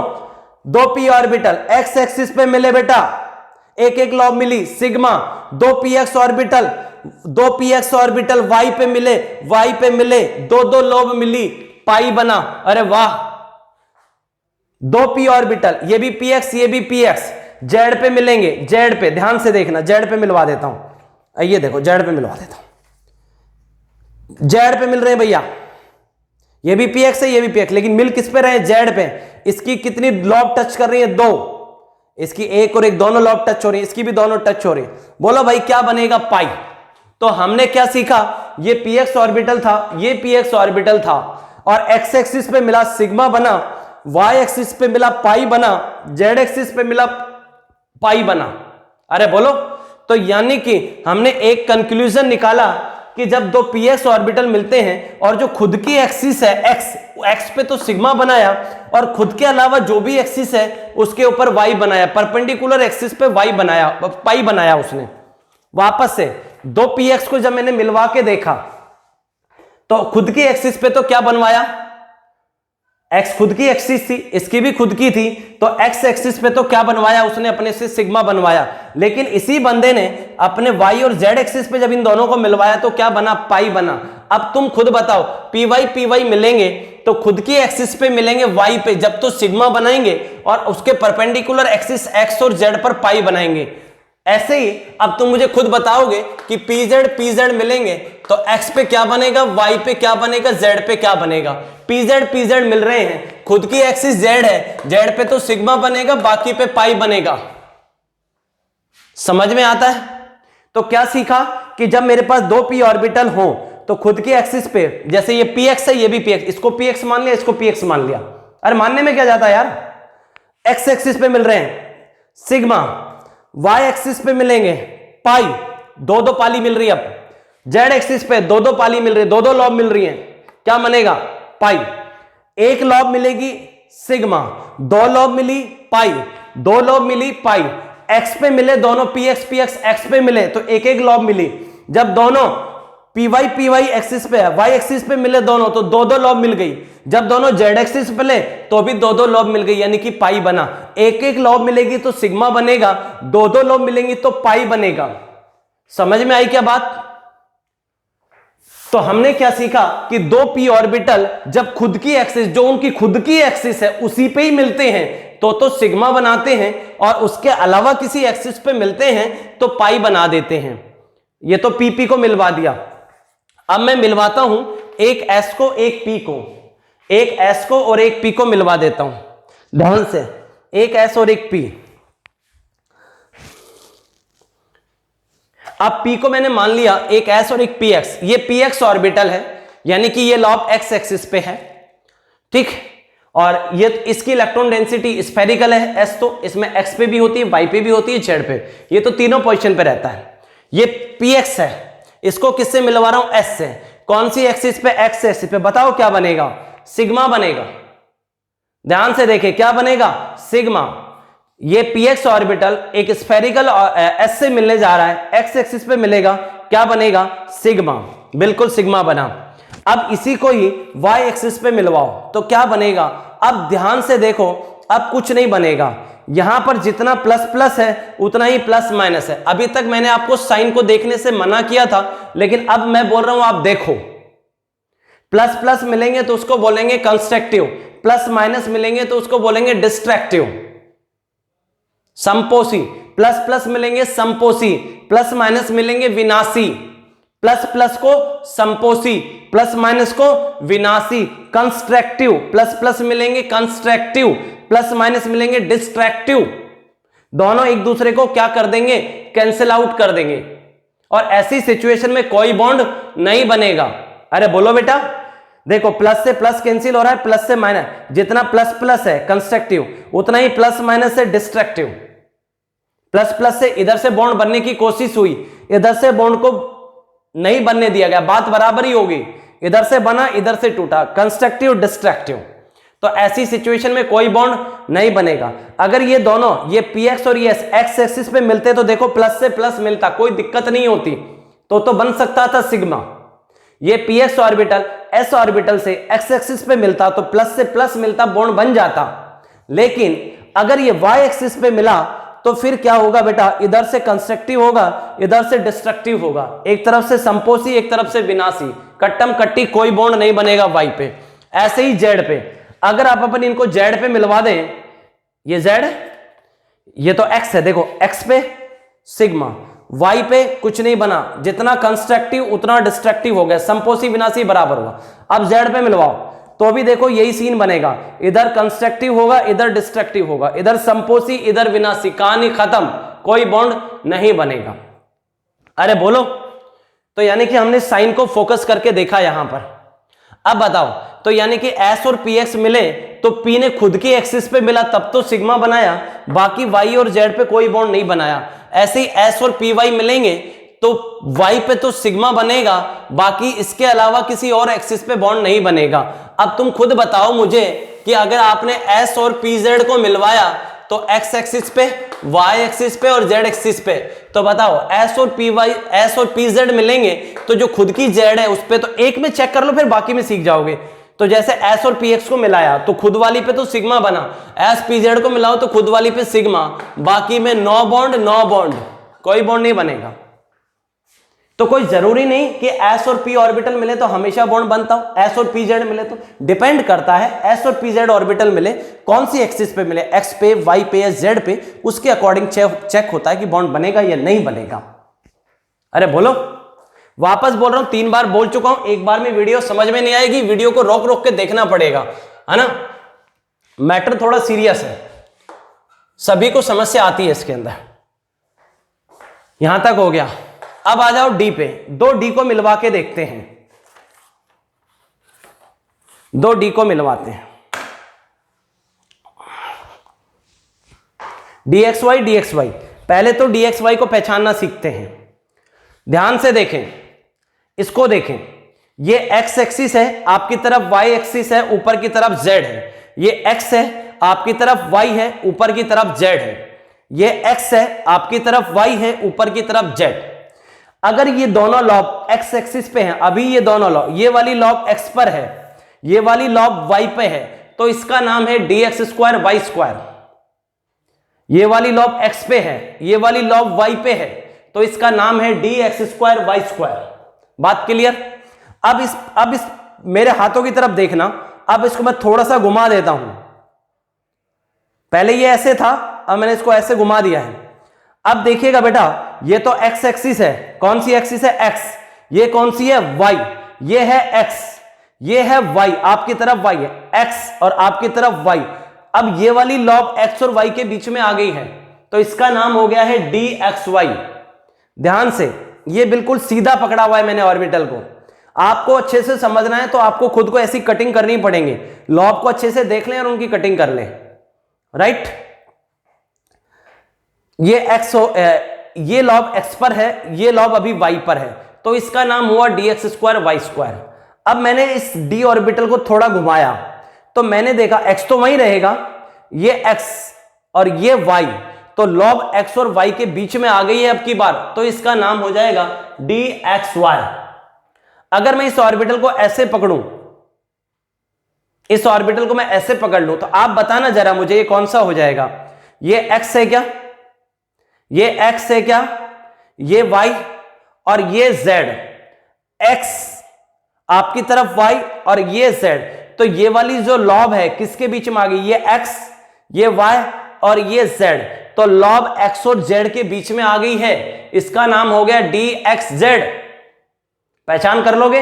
दो पी ऑर्बिटल एक्स एक्सिस पे मिले बेटा, एक एक लॉब मिली, सिग्मा। दो पी एक्स ऑर्बिटल वाई पे मिले, वाई पे मिले, दो दो लॉब मिली, पाई बना। अरे वाह, दो पी ऑर्बिटल, ये भी पी एक्स, ये भी पी एक्स, जेड पे मिलेंगे। जेड पे ध्यान से देखना, जेड पे मिलवा देता हूं, ये देखो जेड पे मिलवा देता हूं। जेड पे मिल रहे हैं भैया, ये भी पी एक्स है, ये भी पी एक्स, लेकिन मिल किस पे रहे? जेड पे। इसकी कितनी लॉब टच कर रही है? दो। इसकी एक और एक दोनों लॉब टच हो रही है, इसकी भी दोनों टच हो रही है। बोलो भाई क्या बनेगा? पाई। तो हमने क्या सीखा? ये पी एक्स ऑर्बिटल था, ये पी एक्स ऑर्बिटल था और एक्स एक्सिस पे मिला सिग्मा बना, वाई एक्सिस पे मिला पाई बना, जेड एक्सिस पे मिला पाई बना। अरे बोलो, तो यानी कि हमने एक कंक्लूजन निकाला कि जब दो पी एक्स ऑर्बिटल मिलते हैं और जो खुद की एक्सिस है एक्स पे तो सिग्मा बनाया और खुद के अलावा जो भी एक्सिस है उसके ऊपर वाई बनाया, परपेंडिकुलर एक्सिस पे वाई बनाया, पाई बनाया उसने। वापस से दो पी एक्स को जब मैंने मिलवा के देखा तो खुद की एक्सिस पे तो क्या बनवाया? एक्स खुद की एक्सिस थी, इसकी भी खुद की थी, तो एक्स एक्सिस पे तो क्या बनवाया उसने? अपने से सिग्मा बनवाया। लेकिन इसी बंदे ने अपने वाई और जेड एक्सिस पे जब इन दोनों को मिलवाया तो क्या बना? पाई बना। अब तुम खुद बताओ, पी वाई मिलेंगे तो खुद की एक्सिस पे मिलेंगे वाई पे, जब तो सिग्मा बनाएंगे और उसके परपेंडिकुलर एक्सिस एक्स और जेड पर पाई बनाएंगे। ऐसे ही अब तुम मुझे खुद बताओगे कि पीजेड मिलेंगे तो एक्स पे क्या बनेगा, वाई पे क्या बनेगा, जेड पे क्या बनेगा? पीजेड मिल रहे हैं, खुद की एक्सिस जेड है, जेड पे तो सिग्मा बनेगा, बाकी पे पाई बनेगा। समझ में आता है? तो क्या सीखा कि जब मेरे पास दो पी ऑर्बिटल हो तो खुद की एक्सिस पे, जैसे ये पी एक्स है, ये भी पी एक्स, इसको पी एक्स मान लिया, इसको पी एक्स मान लिया। अरे मानने में क्या जाता है यार, एक्स एक्सिस पे मिल रहे हैं सिग्मा, वाई एक्सिस पे मिलेंगे पाई, दो दो पाली मिल रही है। अब जेड एक्सिस पे दो दो पाली मिल रही है, दो दो लॉब मिल रही है, क्या बनेगा पाई। एक लॉब मिलेगी सिग्मा, दो लॉब मिली पाई, दो लॉब मिली पाई। एक्स पे मिले दोनों, पी एक्स एक्स पे मिले तो एक एक लॉब मिली। जब दोनों पी वाई एक्सिस पे है, वाई एक्सिस पे मिले दोनों तो दो दो लॉब मिल गई। जब दोनों जेड एक्सिस पे ले तो भी दो दो लॉब मिल गई, यानी कि पाई बना। एक एक लॉब मिलेगी तो सिग्मा बनेगा, दो दो लॉब मिलेंगी तो पाई बनेगा। समझ में आई क्या बात। तो हमने क्या सीखा कि दो पी ऑर्बिटल जब खुद की एक्सिस, जो उनकी खुद की एक्सिस है उसी पे ही मिलते हैं तो सिग्मा बनाते हैं, और उसके अलावा किसी एक्सिस पे मिलते हैं तो पाई बना देते हैं। ये तो पी को मिलवा दिया। अब मैं मिलवाता हूं एक एस को एक पी को, एक एस को और एक पी को मिलवा देता हूं ध्यान से, एक एस और एक पी। अब पी को मैंने मान लिया एक एस और एक पी एक्स, ये पी एक्स ऑर्बिटल है, यानी कि ये लॉब एक्स एक्सिस पे है, ठीक। और ये इसकी इलेक्ट्रॉन डेंसिटी स्फेरिकल है एस, तो इसमें एक्स पे भी होती है, वाई पे भी होती है, जेड पे, ये तो तीनों पोजीशन पे रहता है। ये पी एक्स है, इसको किससे मिलवा रहा हूं, एस से। कौन सी एक्सिस पे, एक्स एक्सिस पे, बताओ क्या बनेगा, सिग्मा बनेगा। ध्यान से देखें क्या बनेगा, सिग्मा। ये पी एक्स ऑर्बिटल एक स्फेरिकल एस से मिलने जा रहा है, एक्स एक्सिस पे मिलेगा, क्या बनेगा, सिग्मा, बिल्कुल सिग्मा बना। अब इसी को ही y एक्सिस पे मिलवाओ तो क्या बनेगा। अब ध्यान से देखो, अब कुछ नहीं बनेगा, यहां पर जितना प्लस प्लस है उतना ही प्लस माइनस है। अभी तक मैंने आपको साइन को देखने से मना किया था, लेकिन अब मैं बोल रहा हूं आप देखो, प्लस प्लस मिलेंगे तो उसको बोलेंगे कंस्ट्रक्टिव, प्लस माइनस मिलेंगे तो उसको बोलेंगे डिस्ट्रक्टिव, संपोषी। प्लस प्लस मिलेंगे संपोषी, प्लस माइनस मिलेंगे विनाशी। प्लस प्लस को संपोषी, प्लस माइनस को विनाशी। कंस्ट्रक्टिव, प्लस प्लस मिलेंगे कंस्ट्रक्टिव, प्लस माइनस मिलेंगे डिस्ट्रक्टिव। दोनों एक दूसरे को क्या कर देंगे, कैंसिल आउट कर देंगे, और ऐसी सिचुएशन में कोई बॉन्ड नहीं बनेगा। अरे बोलो बेटा, देखो प्लस से प्लस कैंसिल हो रहा है, प्लस से माइनस, जितना प्लस प्लस है कंस्ट्रक्टिव उतना ही प्लस माइनस है डिस्ट्रक्टिव। प्लस प्लस से इधर से बॉन्ड बनने की कोशिश हुई, इधर से बॉन्ड को नहीं बनने दिया गया, बात बराबर ही होगी, इधर से बना इधर से टूटा, कंस्ट्रक्टिव डिस्ट्रक्टिव। तो ऐसी सिचुएशन में कोई बॉन्ड नहीं बनेगा। अगर ये दोनों, ये पी एक्स और ये एक्स एक्सिस पे मिलते तो देखो प्लस से प्लस मिलता, कोई दिक्कत नहीं होती, तो बन सकता था सिग्मा। ये P x orbital S orbital से एक्स एक्सिस पे मिलता तो प्लस से प्लस मिलता, बॉन्ड बन जाता। लेकिन अगर ये वाई एक्सिस पे मिला तो फिर क्या होगा बेटा, इधर से कंस्ट्रक्टिव होगा, इधर से डिस्ट्रक्टिव होगा, एक तरफ से संपोषी एक तरफ से विनाशी, कट्टम कट्टी, कोई बॉन्ड नहीं बनेगा वाई पे। ऐसे ही जेड पे, अगर आप अपन इनको जेड पे मिलवा दें, ये जेड, ये तो एक्स है, देखो एक्स पे सिग्मा, वाई पे कुछ नहीं बना, जितना कंस्ट्रक्टिव उतना डिस्ट्रक्टिव हो गया, संपोषी विनाशी बराबर हुआ। अब जेड पे मिलवाओ तो भी देखो यही सीन बनेगा, इधर कंस्ट्रक्टिव होगा इधर डिस्ट्रक्टिव होगा, इधर संपोषी इधर विनाशी, कहानी खत्म, कोई बॉन्ड नहीं बनेगा। अरे बोलो, तो यानी कि हमने साइन को फोकस करके देखा यहां पर। अब बताओ, तो यानी कि एस और पी एक्स मिले तो पी ने खुद की एक्सिस पे मिला तब तो सिग्मा बनाया, बाकी वाई और जेड पे कोई बॉन्ड नहीं बनाया। ऐसे ही एस और पी वाई मिलेंगे तो y पे तो सिग्मा बनेगा, बाकी इसके अलावा किसी और एक्सिस पे बॉन्ड नहीं बनेगा। अब तुम खुद बताओ मुझे कि अगर आपने s और pz को मिलवाया तो x एक्सिस पे, y एक्सिस पे और z एक्सिस पे, तो बताओ s और pz मिलेंगे तो जो खुद की z है उस पे तो एक में चेक कर लो, फिर बाकी में सीख जाओगे। तो जैसे s और px को मिलाया तो खुद वाली पे तो सिग्मा बना, s pz को मिलाओ तो खुद वाली पे सिग्मा, बाकी में नो बॉन्ड, कोई बॉन्ड नहीं बनेगा। तो कोई जरूरी नहीं कि s और p ऑर्बिटल मिले तो हमेशा बॉन्ड बनता हो, s और pz मिले तो डिपेंड करता है s और pz ऑर्बिटल मिले कौन सी एक्सिस पे मिले, x पे, y पे या z पे, उसके अकॉर्डिंग चेक होता है कि बॉन्ड बनेगा या नहीं बनेगा। अरे बोलो, वापस बोल रहा हूं, 3 बार बोल चुका हूं, एक बार में वीडियो समझ में नहीं आएगी, वीडियो को रोक रोक के देखना पड़ेगा, है ना। मैटर थोड़ा सीरियस है, सभी को समस्या आती है इसके अंदर। यहां तक हो गया। अब आ जाओ डी पे, दो डी को मिलवा के देखते हैं। दो डी को मिलवाते हैं, dxy dxy। पहले तो dxy को पहचानना सीखते हैं। ध्यान से देखें, इसको देखें, ये x एक्सिस है, आपकी तरफ y एक्सिस है, ऊपर की तरफ z है। ये x है, आपकी तरफ y है, ऊपर की तरफ z है। ये x है, आपकी तरफ y है, ऊपर की तरफ z। अगर ये दोनों लॉब x एक्सिस पे हैं, अभी ये दोनों लॉब, ये वाली लॉब x पर है, ये वाली लॉब y पे है, तो इसका नाम है dx स्क्वायर y स्क्वायर। ये वाली लॉब x पे है, ये वाली लॉब y पे है, तो इसका नाम है dx स्क्वायर y स्क्वायर। बात क्लियर? अब इस मेरे हाथों की तरफ देखना, अब इसको मैं थोड़ा सा घुमा देता हूं। पहले ये ऐसे था, अब मैंने इसको ऐसे घुमा दिया है। अब देखिएगा बेटा, ये तो x एक्सिस है, कौन सी एक्सिस है? x। ये कौन सी है? y। ये है x, ये है y, आपकी तरफ y है, x और आपकी तरफ y। अब ये वाली लॉब x और y के बीच में आ गई है, तो इसका नाम हो गया है dxy। ध्यान से, ये बिल्कुल सीधा पकड़ा हुआ है मैंने ऑर्बिटल को। आपको अच्छे से समझना है तो आपको खुद को ऐसी कटिंग करनी पड़ेगी। लॉब को अच्छे से देख लें और उनकी कटिंग कर लें, राइट। ये लॉब x पर है, ये लॉब अभी y पर है, तो इसका नाम हुआ dx स्क्वायर y स्क्वायर। अब मैंने इस d ऑर्बिटल को थोड़ा घुमाया, तो मैंने देखा x तो वहीं रहेगा, ये x और ये y, तो लॉब x और y के बीच में आ गई है अब की बार, तो इसका नाम हो जाएगा dxy। अगर मैं इस ऑर्बिटल को ऐसे पकड़ूं, इस ऑर्बिटल को मैं ऐसे पकड़ लूं, तो आप बताना जरा मुझे ये कौन सा हो जाएगा? ये x है क्या? ये x है क्या? ये y और ये z। x आपकी तरफ y और ये z, तो ये वाली जो लॉब है किसके बीच में आ गई? ये x, ये y और ये z, तो लॉब x और z के बीच में आ गई है। इसका नाम हो गया dxz। पहचान कर लोगे?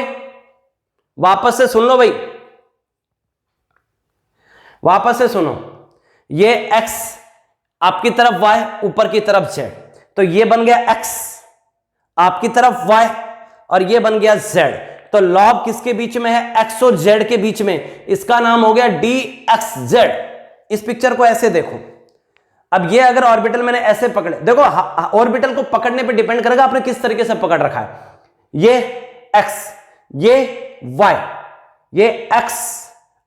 वापस से सुन लो भाई, वापस से सुनो। ये x आपकी तरफ y, ऊपर की तरफ z, तो ये बन गया x आपकी तरफ y और ये बन गया z, तो लॉब किसके बीच में है? x और z के बीच में। इसका नाम हो गया dxz। इस पिक्चर को ऐसे देखो। अब ये अगर ऑर्बिटल मैंने ऐसे पकड़े, देखो ऑर्बिटल को पकड़ने पे डिपेंड करेगा आपने किस तरीके से पकड़ रखा है। ये x, ये y, ये x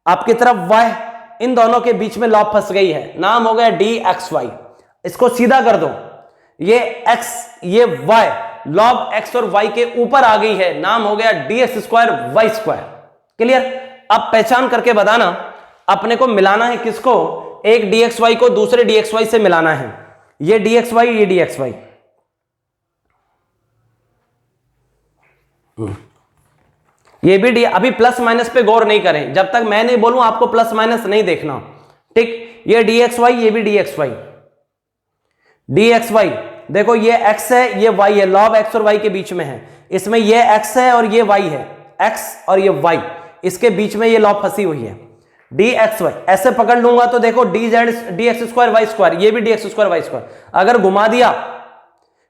आपकी तरफ y, इन दोनों के बीच में लॉब फंस गई है, नाम हो गया dxy। इसको सीधा कर दो, ये x ये y, लॉब x और y के ऊपर आ गई है, नाम हो गया dx square y square. Clear? अब पहचान करके बताना, अपने को मिलाना है किसको? एक dxy को दूसरे dxy से मिलाना है। ये dxy, ये dxy। ये भी अभी प्लस माइनस पे गौर नहीं करें, जब तक मैं नहीं बोलूं आपको प्लस माइनस नहीं देखना, ठीक। ये dxy, ये भी dxy। dxy देखो, ये x है, ये y है, लॉब x और y के बीच में है। इसमें ये x है और ये y है, x और ये y, इसके बीच में ये लॉब फंसी हुई है। dxy ऐसे पकड़ लूंगा तो देखो dx स्क्वायर y स्क्वायर, ये भी dx स्क्वायर y स्क्वायर। अगर घुमा दिया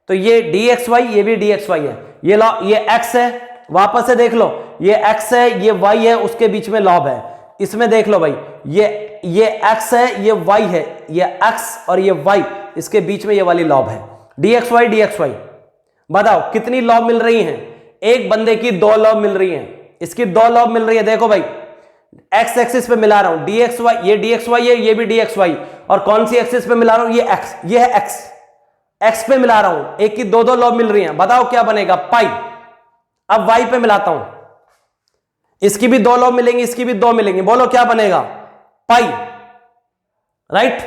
तो ये dxy, ये भी dxy है। ये x है, वापस से देख लो, ये x है, ये y है, उसके बीच में लॉब है। इसमें देख लो भाई, ये x है, ये y है, ये x और ये y, इसके बीच में ये वाली लॉब है। dxy बताओ कितनी लॉब मिल रही हैं? एक बंदे की दो लॉब मिल रही हैं, इसकी दो लॉब मिल रही है। देखो भाई, x एक्सिस पे मिला रहा हूं dxy, ये dxy है, ये भी dxy, और कौन सी एक्सिस पे मिला रहा हूं? ये x, ये है x पे मिला रहा हूं, एक की दो दो लॉब मिल रही हैं। बताओ क्या बनेगा? पाई। अब y पे मिलाता हूं, इसकी भी दो लॉब मिलेंगी, इसकी भी दो मिलेंगी, बोलो क्या बनेगा? पाई, राइट।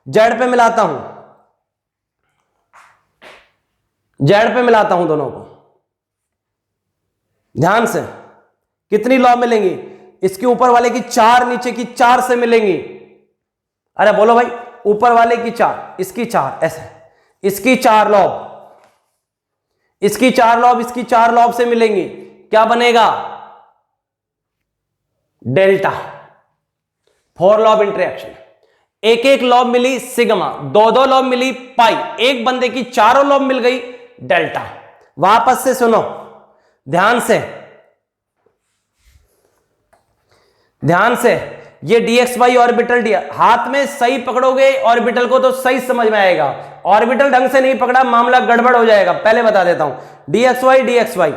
z पे मिलाता हूं, z पे मिलाता हूं दोनों को, ध्यान से, कितनी लॉब मिलेंगी? इसके ऊपर वाले की 4, नीचे की 4 से मिलेंगी। अरे बोलो भाई, ऊपर वाले की 4, इसकी 4, ऐसे, इसकी 4 लॉब, इसकी 4 लॉब, इसकी 4 लॉब से मिलेंगी। क्या बनेगा? Delta, 4 lobe interaction. एक एक लॉब मिली सिग्मा, दो दो लॉब मिली पाई, एक बंदे की 4 लॉब मिल गई डेल्टा। वापस से सुनो ध्यान से, ध्यान से, ये dxy ऑर्बिटल दिया, हाथ में सही पकड़ोगे ऑर्बिटल को तो सही समझ में आएगा, ऑर्बिटल ढंग से नहीं पकड़ा मामला गड़बड़ हो जाएगा। पहले बता देता हूं, dxy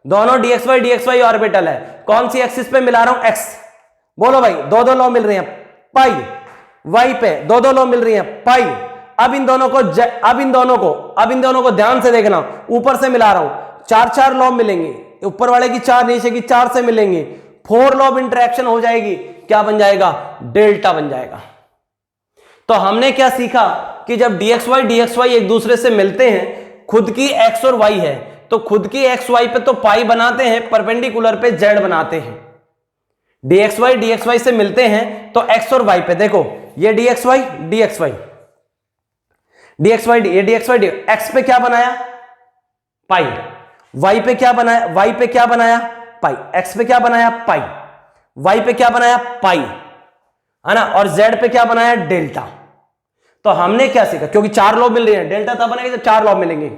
दोनों dxy ऑर्बिटल है। कौन सी एक्सिस पे मिला रहा हूं? x। बोलो भाई, दो दो लॉ मिल रही हैं, पाई। y पे दो दो लॉ मिल रही हैं, पाई। अब इन दोनों को ध्यान से देखना, ऊपर से मिला रहा हूं, चार चार लॉ मिलेंगे, ऊपर वाले की चार, नीचे की चार से मिलेंगे, 4 लॉ ऑफ इंटरेक्शन हो जाएगी। क्या बन जाएगा? डेल्टा बन जाएगा। तो हमने क्या सीखा कि जब dxy एक दूसरे से मिलते हैं, खुद की x और y है तो खुद की x y पे तो पाई बनाते हैं, परपेंडिकुलर पे z बनाते हैं। dxy से मिलते हैं तो x और y पे देखो, ये dxy x पे क्या बनाया? पाई। y पे क्या बनाया? पाई। x पे क्या बनाया? पाई। y पे क्या बनाया? पाई, है ना। और z पे क्या बनाया? डेल्टा। तो हमने क्या सीखा, क्योंकि 4 लॉ मिल रहे हैं, डेल्टा तब बनेगा जब 4 लॉ मिलेंगे।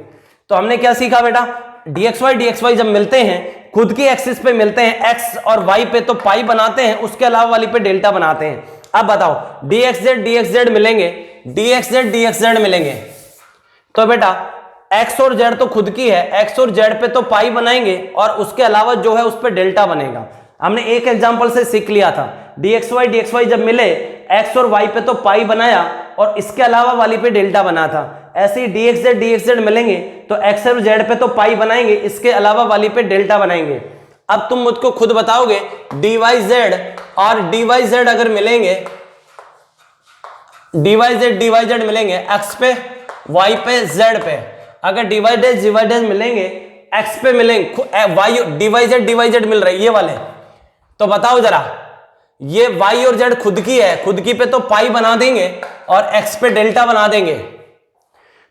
तो हमने क्या सीखा बेटा, dxy जब मिलते हैं, खुद की एक्सिस पे मिलते हैं, x और y पे तो पाई बनाते हैं, उसके अलावा वाली पे डेल्टा बनाते हैं। अब बताओ, dxz dxz मिलेंगे तो बेटा x और z तो खुद की है, x और z पे तो पाई बनाएंगे और उसके अलावा जो है उस पे डेल्टा बनेगा। हमने एक एग्जांपल से सीख लिया था, dxy जब मिले, x और y पे तो पाई बनाया और इसके अलावा वाली पे डेल्टा बना था। ऐसे ही dxz मिलेंगे तो x और z पे तो पाई बनाएंगे, इसके अलावा वाली पे डेल्टा बनाएंगे। अब तुम मुझको खुद बताओगे, dyz और dyz अगर मिलेंगे, dyz मिलेंगे x पे, y पे, z पे, अगर dyz मिलेंगे, x पे मिलेंगे, dyz मिल रहे ये वाले, तो बताओ जरा, ये y और z खुद की है, खुद की पे तो पाई बना देंगे और x पे डेल्टा बना देंगे।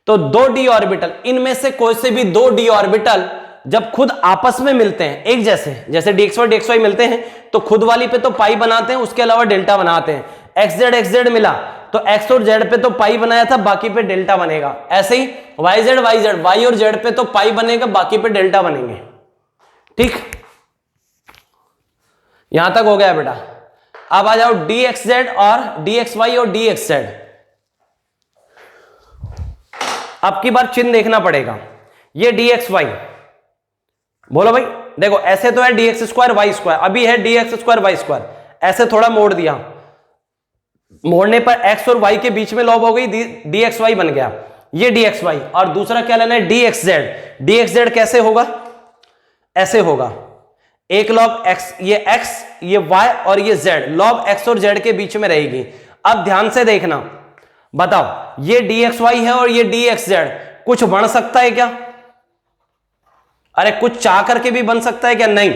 तो 2 d ऑर्बिटल, इनमें से कोई से भी 2 d ऑर्बिटल जब खुद आपस में मिलते हैं, एक जैसे dxy मिलते हैं तो खुद वाली पे तो पाई बनाते हैं, उसके अलावा डेल्टा बनाते हैं। xz मिला तो x और z पे तो पाई बनाया था, बाकी पे डेल्टा बनेगा। ऐसे ही yz y और z पे तो पाई बनेगा, बाकी पे डेल्टा बनेंगे। ठीक, यहां तक हो गया बेटा। अब आ जाओ dxz और dxy और dxz। अब की बार चिन्ह देखना पड़ेगा, ये dxy, बोलो भाई, देखो ऐसे तो है dx² y², अभी है dx² y², ऐसे थोड़ा मोड़ दिया, मोड़ने पर x और y के बीच में लॉब हो गई, dxy बन गया, ये dxy। और दूसरा क्या लेना है? dxz कैसे होगा? ऐसे होगा, एक लॉब x, ये x, ये y और ये z, लॉब x और z के बीच में रहेगी। अब ध्यान से देखना, बताओ, ये dxy है और ये dxz, कुछ बन सकता है क्या? अरे कुछ चाह करके भी बन सकता है क्या? नहीं।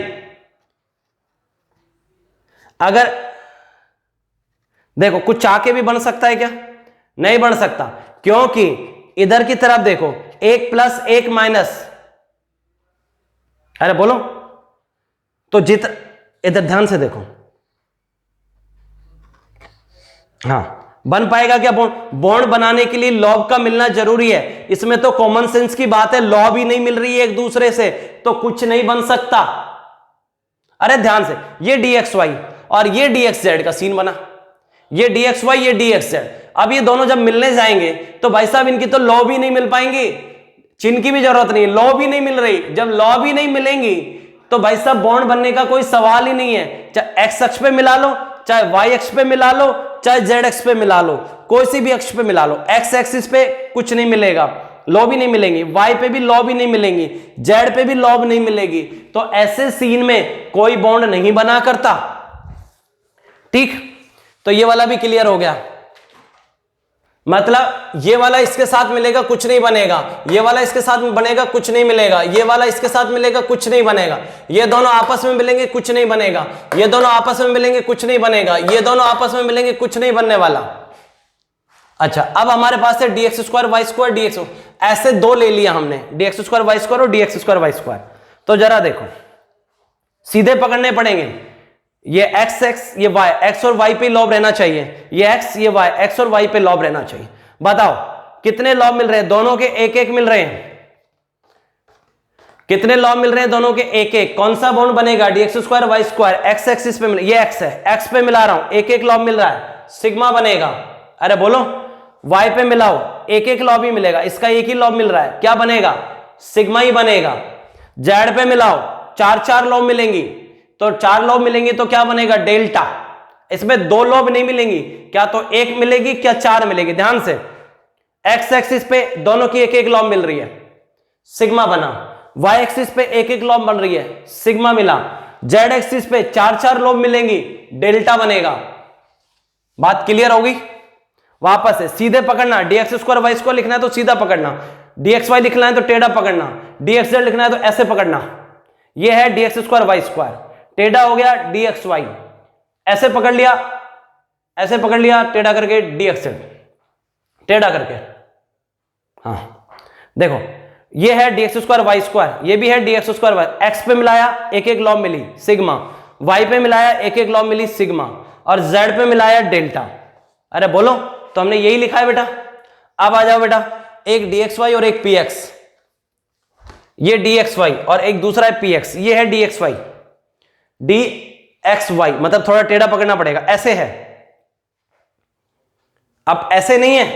अगर देखो, कुछ चाह के भी बन सकता है क्या? नहीं बन सकता, क्योंकि इधर की तरफ देखो, 1 प्लस 1 माइनस, अरे बोलो तो इधर ध्यान से देखो, हाँ बन पाएगा क्या बॉन्ड? बॉन्ड बनाने के लिए लॉब का मिलना जरूरी है, इसमें तो कॉमन सेंस की बात है, लॉब ही नहीं मिल रही है एक दूसरे से तो कुछ नहीं बन सकता। अरे ध्यान से, ये dxy और ये dxz का सीन बना, ये dxy ये dxz। अब ये दोनों जब मिलने जाएंगे तो भाई साहब इनकी तो लॉब ही नहीं मिल पाएंगी, चिन्ह की भी जरूरत नहीं, लॉब ही नहीं मिल रही। जब लॉब ही नहीं मिलेंगी तो भाई साहब बॉन्ड बनने का कोई सवाल ही नहीं है। चाहे x अक्ष पे मिला लो, चाहे y अक्ष पे मिला लो, चाहे z अक्ष पे मिला लो, कोई सी भी अक्ष पे मिला लो, x एक्सिस पे कुछ नहीं मिलेगा, लॉ भी नहीं मिलेंगी, y पे भी लॉ भी नहीं मिलेंगी, z पे भी लॉ नहीं मिलेगी। तो ऐसे सीन में कोई बॉन्ड नहीं बना करता। ठीक, तो ये वाला भी क्लियर हो गया, मतलब ये वाला इसके साथ मिलेगा कुछ नहीं बनेगा, ये वाला इसके साथ बनेगा कुछ नहीं मिलेगा, ये वाला इसके साथ मिलेगा कुछ नहीं बनेगा, ये दोनों आपस में मिलेंगे कुछ नहीं बनेगा, ये दोनों आपस में मिलेंगे कुछ नहीं बनेगा, ये दोनों आपस में मिलेंगे कुछ नहीं बनने वाला। अच्छा, अब हमारे पास है dx² y² dx, ऐसे दो ले लिया हमने, dx² y² और dx² y²। तो जरा देखो, सीधे पकड़ने पड़ेंगे, ये x ये y, x और y पे लॉब रहना चाहिए, ये x ये y, x और y पे लॉब रहना चाहिए। बताओ कितने लॉब मिल रहे हैं? दोनों के एक एक मिल रहे हैं। कितने लॉ मिल रहे हैं दोनों के? एक एक। कौन सा बॉन्ड बनेगा? dx square Y square, x axis पे ये एक्स है, एक्स पे मिला रहा हूं, एक एक लॉ मिल रहा है, सिग्मा बनेगा। अरे बोलो, वाई पे मिलाओ, एक एक लॉ भी मिलेगा, इसका एक ही लॉ मिल रहा है, क्या बनेगा? सिग्मा ही बनेगा। जेड पे मिलाओ, चार चार लॉ मिलेंगी, तो चार लॉ मिलेंगी तो क्या बनेगा? डेल्टा। इसमें दो लॉ नहीं मिलेंगी, क्या तो एक मिलेगी क्या चार मिलेगी? ध्यान से, एक्स एक्सिस पे दोनों की एक एक लॉ मिल रही है, सिग्मा बना। वाई एक्सिस पे एक एक लॉ बन रही है, सिग्मा मिला। जेड एक्सिस पे चार चार लॉ मिलेंगी, डेल्टा बनेगा। बात क्लियर होगी? वापस है, सीधे पकड़ना, dx स्क्वायर वाई स्क्वायर लिखना है तो सीधा पकड़ना, dxy लिखना है तो टेढ़ा पकड़ना, dxz लिखना है तो ऐसे पकड़ना। ये है dx स्क्वायर वाई स्क्वायर, टेढ़ा हो गया dxy, ऐसे पकड़ लिया, ऐसे पकड़ लिया, टेढ़ा करके dxz, टेढ़ा करके। हाँ देखो, ये है dx स्क्वायर वाई स्क्वायर, ये भी है dx स्क्वायर वाई। एक्स पे मिलाया एक एक लॉ मिली सिग्मा, वाई पे मिलाया एक एक लॉ मिली सिग्मा, और जेड पे मिलाया डेल्टा। अरे बोलो, तो हमने यही लिखा है बेटा। अब आ जाओ बेटा, एक dxy और एक px, ये dxy और एक दूसरा है px, ये है dxy, dxy मतलब थोड़ा टेढ़ा पकड़ना पड़ेगा, ऐसे है। अब ऐसे नहीं है,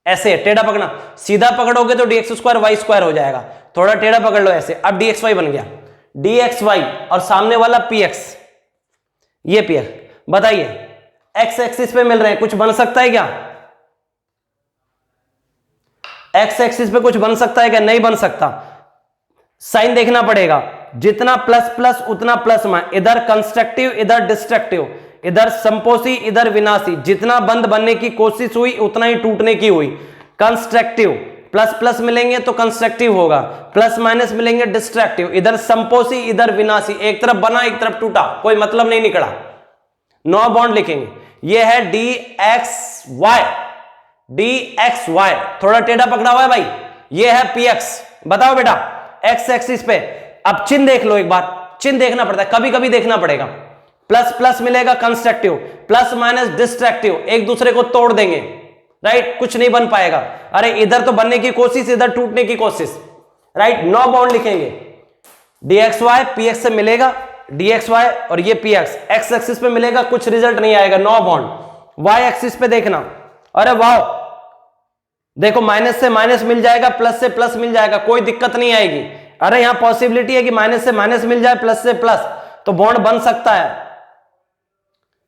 ऐसे टेढ़ा पकड़ना, सीधा पकड़ोगे तो dx स्क्वायर वाई स्क्वायर हो जाएगा, थोड़ा टेढ़ा पकड़ लो ऐसे। अब dxy बन गया, dxy और सामने वाला px, ये px। बताइए, एक्स एक्सिस पे मिल रहे हैं, कुछ बन सकता है क्या? एक्स एक्सिस पे कुछ बन सकता है क्या? नहीं बन सकता। साइन देखना पड़ेगा, जितना प्लस प्लस उतना प्लस में, इधर कंस्ट्रक्टिव इधर डिस्ट्रक्टिव, इधर संपोषी इधर विनाशी, जितना बंद बनने की कोशिश हुई उतना ही टूटने की हुई। कंस्ट्रक्टिव, प्लस प्लस मिलेंगे तो कंस्ट्रक्टिव होगा, प्लस माइनस मिलेंगे डिस्ट्रक्टिव, इधर संपोषी इधर विनाशी, एक तरफ बना एक तरफ टूटा, कोई मतलब नहीं निकला। नो बॉन्ड लिखेंगे। ये है dxy, dxy थोड़ा टेढ़ा पकड़ा हुआ है भाई। ये है px। बताओ बेटा, x एक्सिस पे, अब चिन्ह देख लो एक बार, चिन्ह देखना पड़ता है, कभी कभी देखना पड़ेगा। प्लस प्लस मिलेगा कंस्ट्रक्टिव, प्लस माइनस डिस्ट्रक्टिव, एक दूसरे को तोड़ देंगे, राइट, कुछ नहीं बन पाएगा। अरे इधर तो बनने की कोशिश, इधर टूटने की कोशिश, राइट। नो बॉन्ड लिखेंगे, dxy px से मिलेगा, dxy और ये px, x एक्सिस पे मिलेगा, कुछ रिजल्ट नहीं आएगा, नो बॉन्ड। y एक्सिस पे देखना, अरे वाह, देखो माइनस से माइनस मिल जाएगा, प्लस से प्लस मिल जाएगा, कोई दिक्कत नहीं आएगी। अरे यहां पॉसिबिलिटी है कि माइनस से माइनस मिल जाए, प्लस से प्लस, तो बॉन्ड बन सकता है।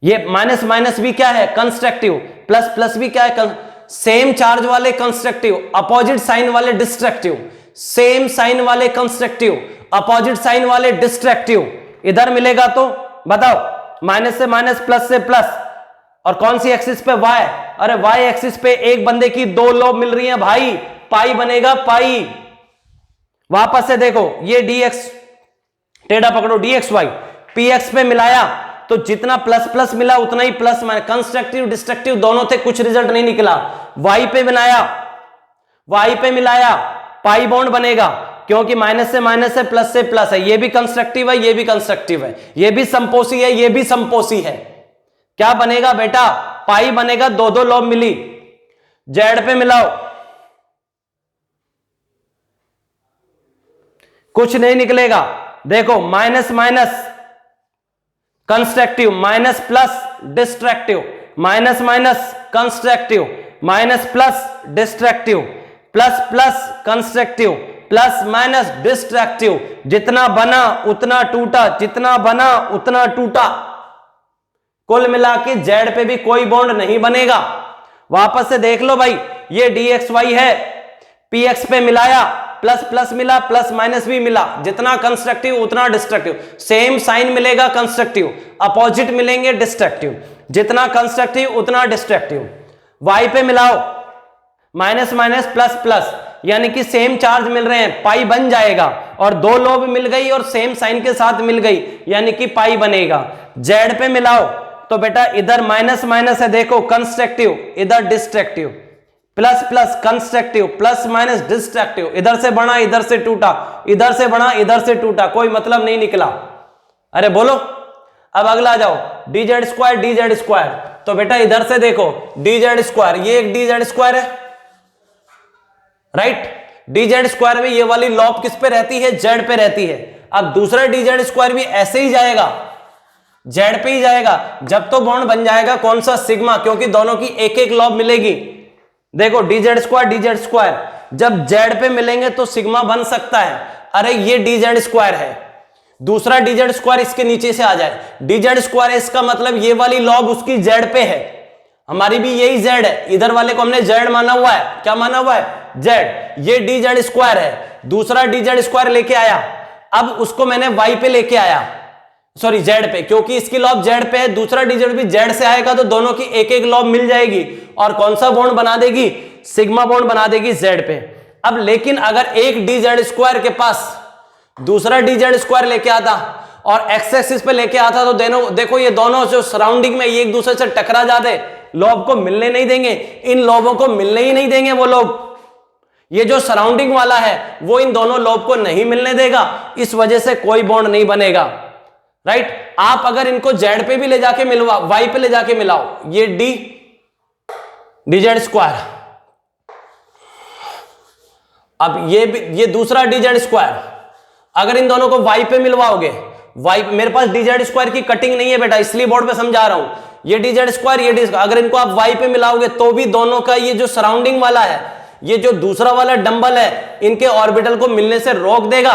ये माइनस माइनस भी क्या है? कंस्ट्रक्टिव। प्लस प्लस भी क्या है? सेम चार्ज वाले कंस्ट्रक्टिव, अपोजिट साइन वाले डिस्ट्रक्टिव, सेम साइन वाले कंस्ट्रक्टिव, अपोजिट साइन वाले डिस्ट्रक्टिव। इधर मिलेगा तो बताओ, माइनस से माइनस, प्लस से प्लस, और कौन सी एक्सिस पे? y। अरे y एक्सिस पे एक बंदे की दो लोब मिल रही हैं भाई, पाई बनेगा, पाई। वापस से देखो, ये dx, टेढ़ा पकड़ो, dxy px पे मिलाया तो जितना प्लस प्लस मिला उतना ही प्लस माइनस, कंस्ट्रक्टिव डिस्ट्रक्टिव दोनों थे, कुछ रिजल्ट नहीं निकला। y पे बनाया, y पे मिलाया, पाई बॉन्ड बनेगा, क्योंकि माइनस से माइनस है, प्लस से प्लस है, ये भी कंस्ट्रक्टिव है, ये भी कंस्ट्रक्टिव है, ये भी संपोषी है, ये भी संपोषी है। क्या बनेगा बेटा? पाई बनेगा, दो दो लॉब मिली। जेड पे मिलाओ, कुछ नहीं निकलेगा। देखो, minus minus constructive, minus plus destructive, minus minus constructive, minus plus destructive, plus plus constructive, plus minus destructive. जितना बना उतना टूटा, जितना बना उतना टूटा। कुल मिला के जेड पे भी कोई बॉन्ड नहीं बनेगा। वापस से देख लो भाई, ये dxy है, px पे मिलाया, प्लस प्लस मिला, प्लस माइनस भी मिला, जितना कंस्ट्रक्टिव उतना डिस्ट्रक्टिव, सेम साइन मिलेगा कंस्ट्रक्टिव, अपोजिट मिलेंगे डिस्ट्रक्टिव, जितना कंस्ट्रक्टिव उतना डिस्ट्रक्टिव। y पे मिलाओ, माइनस माइनस प्लस प्लस, यानी कि सेम चार्ज मिल रहे हैं, पाई बन जाएगा, और दो लोब मिल गई और सेम साइन के साथ मिल गई, यानी कि पाई बनेगा। जेड पे मिलाओ तो बेटा इधर माइनस माइनस है, देखो कंस्ट्रक्टिव इधर destructive, plus plus constructive, plus minus destructive, इधर से बढ़ा इधर से टूटा, इधर से बढ़ा इधर से टूटा, कोई मतलब नहीं निकला। अरे बोलो, अब अगला आ जाओ, dz स्क्वायर, तो बेटा इधर से देखो dz स्क्वायर, ये एक dz स्क्वायर है, राइट। dz स्क्वायर में ये वाली लॉब किस पे रहती है, z पे रहती है। अब दूसरा dz स्क्वायर भी ऐसे ही जाएगा, z पे ही जाएगा। जब तो बॉन्ड बन जाएगा कौन सा, सिग्मा, क्योंकि दोनों की एक एक लॉब मिलेगी। देखो dz स्क्वायर जब z पे मिलेंगे तो सिग्मा बन सकता है। अरे ये dz स्क्वायर है, दूसरा dz स्क्वायर इसके नीचे से आ जाए, dz स्क्वायर है, इसका मतलब ये वाली लॉब उसकी z पे है, हमारी भी यही z है, इधर वाले को हमने z माना हुआ है। क्या माना हुआ है, z। ये dz स्क्वायर है, दूसरा dz स्क्वायर लेके आया, अब उसको मैंने y पे लेके आया, सॉरी z पे, क्योंकि इसकी लॉब z पे है, दूसरा dz भी z से आएगा तो दोनों की एक एक लॉब मिल जाएगी और कौन सा बॉन्ड बना देगी, सिग्मा बॉन्ड बना देगी z पे। अब लेकिन अगर एक dz स्क्वायर के पास दूसरा dz स्क्वायर लेके आता और एक्स एक्सिस पे लेके आता तो देखो ये दोनों जो सराउंडिंग में ये एक दूसरे से टकरा जाते, लॉब को मिलने नहीं देंगे, इन लॉबों को मिलने ही नहीं देंगे वो लोग। ये जो सराउंडिंग वाला है वो इन दोनों लॉब को नहीं मिलने देगा, इस वजह से कोई बॉन्ड नहीं बनेगा, राइट। आप अगर इनको z पे भी ले जाके मिलवाओ, y पे ले जाके मिलाओ, ये dz स्क्वायर, अब ये दूसरा dz स्क्वायर, अगर इन दोनों को y पे मिलवाओगे, मेरे पास dz स्क्वायर की कटिंग नहीं है बेटा, इसलिए बोर्ड पे समझा रहा हूं, ये dz स्क्वायर, ये dz, अगर इनको आप y पे मिलाओगे तो भी दोनों का ये जो सराउंडिंग वाला है, ये जो दूसरा वाला डंबल है, इनके ऑर्बिटल को मिलने से रोक देगा,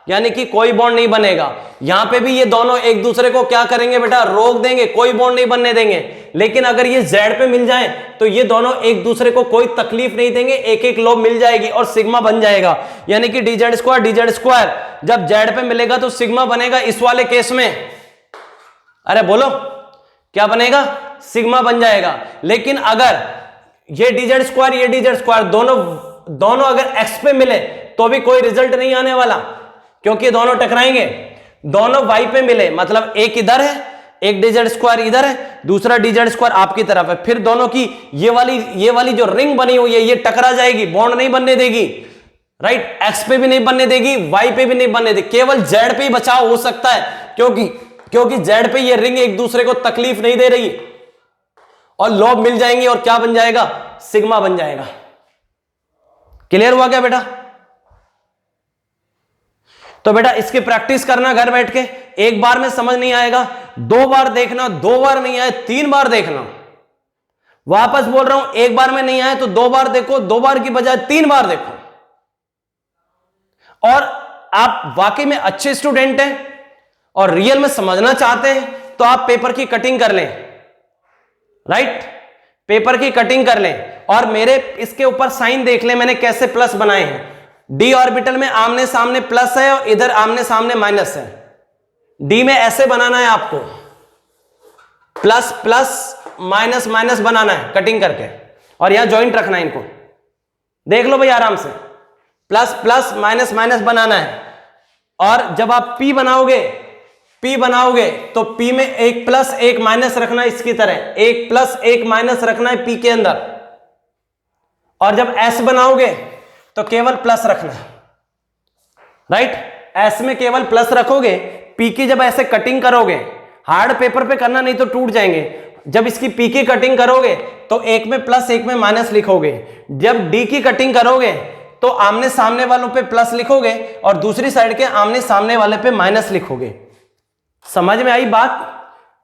यानी कि कोई बॉन्ड नहीं बनेगा। यहां पे भी ये दोनों एक दूसरे को क्या करेंगे बेटा, रोक देंगे, कोई बॉन्ड नहीं बनने देंगे। लेकिन अगर ये z पे मिल जाए तो ये दोनों एक दूसरे को कोई तकलीफ नहीं देंगे, एक एक लॉब मिल जाएगी और सिग्मा बन जाएगा। यानी कि dz स्क्वायर जब z पे मिलेगा तो सिग्मा बनेगा इस वाले केस में। अरे बोलो क्या बनेगा, सिग्मा बन जाएगा। लेकिन अगर ये dz स्क्वायर दोनों अगर x पे मिले तो भी कोई रिजल्ट नहीं आने वाला, क्योंकि दोनों टकराएंगे। दोनों y पे मिले मतलब एक इधर है, एक dz स्क्वायर इधर है, दूसरा dz स्क्वायर आपकी तरफ है, फिर दोनों की ये वाली जो रिंग बनी हुई है ये टकरा जाएगी, बॉन्ड नहीं बनने देगी, राइट। x पे भी नहीं बनने देगी, y पे भी नहीं बनने देगी, केवल z पे ही बचाव हो सकता है, क्योंकि z पे ये रिंग एक दूसरे को तकलीफ नहीं दे रही और लॉब मिल जाएंगे और क्या बन जाएगा, सिग्मा बन जाएगा। क्लियर हुआ क्या बेटा? तो बेटा इसकी प्रैक्टिस करना घर बैठ के, एक बार में समझ नहीं आएगा, 2 बार देखना, 2 बार नहीं आए 3 बार देखना। वापस बोल रहा हूं, एक बार में नहीं आए तो 2 बार देखो, 2 बार की बजाय 3 बार देखो। और आप वाकई में अच्छे स्टूडेंट हैं और रियल में समझना चाहते हैं तो आप पेपर की कटिंग कर लें, राइट, पेपर की कटिंग कर लें और मेरे इसके ऊपर साइन देख लें मैंने कैसे प्लस बनाए हैं। डी ऑर्बिटल में आमने सामने प्लस है और इधर आमने सामने माइनस है। डी में ऐसे बनाना है आपको, प्लस प्लस माइनस माइनस बनाना है कटिंग करके, और यहां जॉइंट रखना है इनको। देख लो भाई आराम से, प्लस प्लस माइनस माइनस बनाना है। और जब आप P बनाओगे तो P में एक प्लस एक माइनस रखना है, इसकी तरह एक प्लस एक माइनस रखना है P के अंदर। और जब S बनाओगे तो केवल प्लस रखना है, राइट। S में केवल प्लस रखोगे, P की जब ऐसे कटिंग करोगे, हार्ड पेपर पे करना नहीं तो टूट जाएंगे। जब इसकी P की कटिंग करोगे तो एक में प्लस एक में माइनस लिखोगे। जब D की कटिंग करोगे तो आमने सामने वालों पे प्लस लिखोगे और दूसरी साइड के आमने सामने वाले पे माइनस लिखोगे। समझ में आई बात?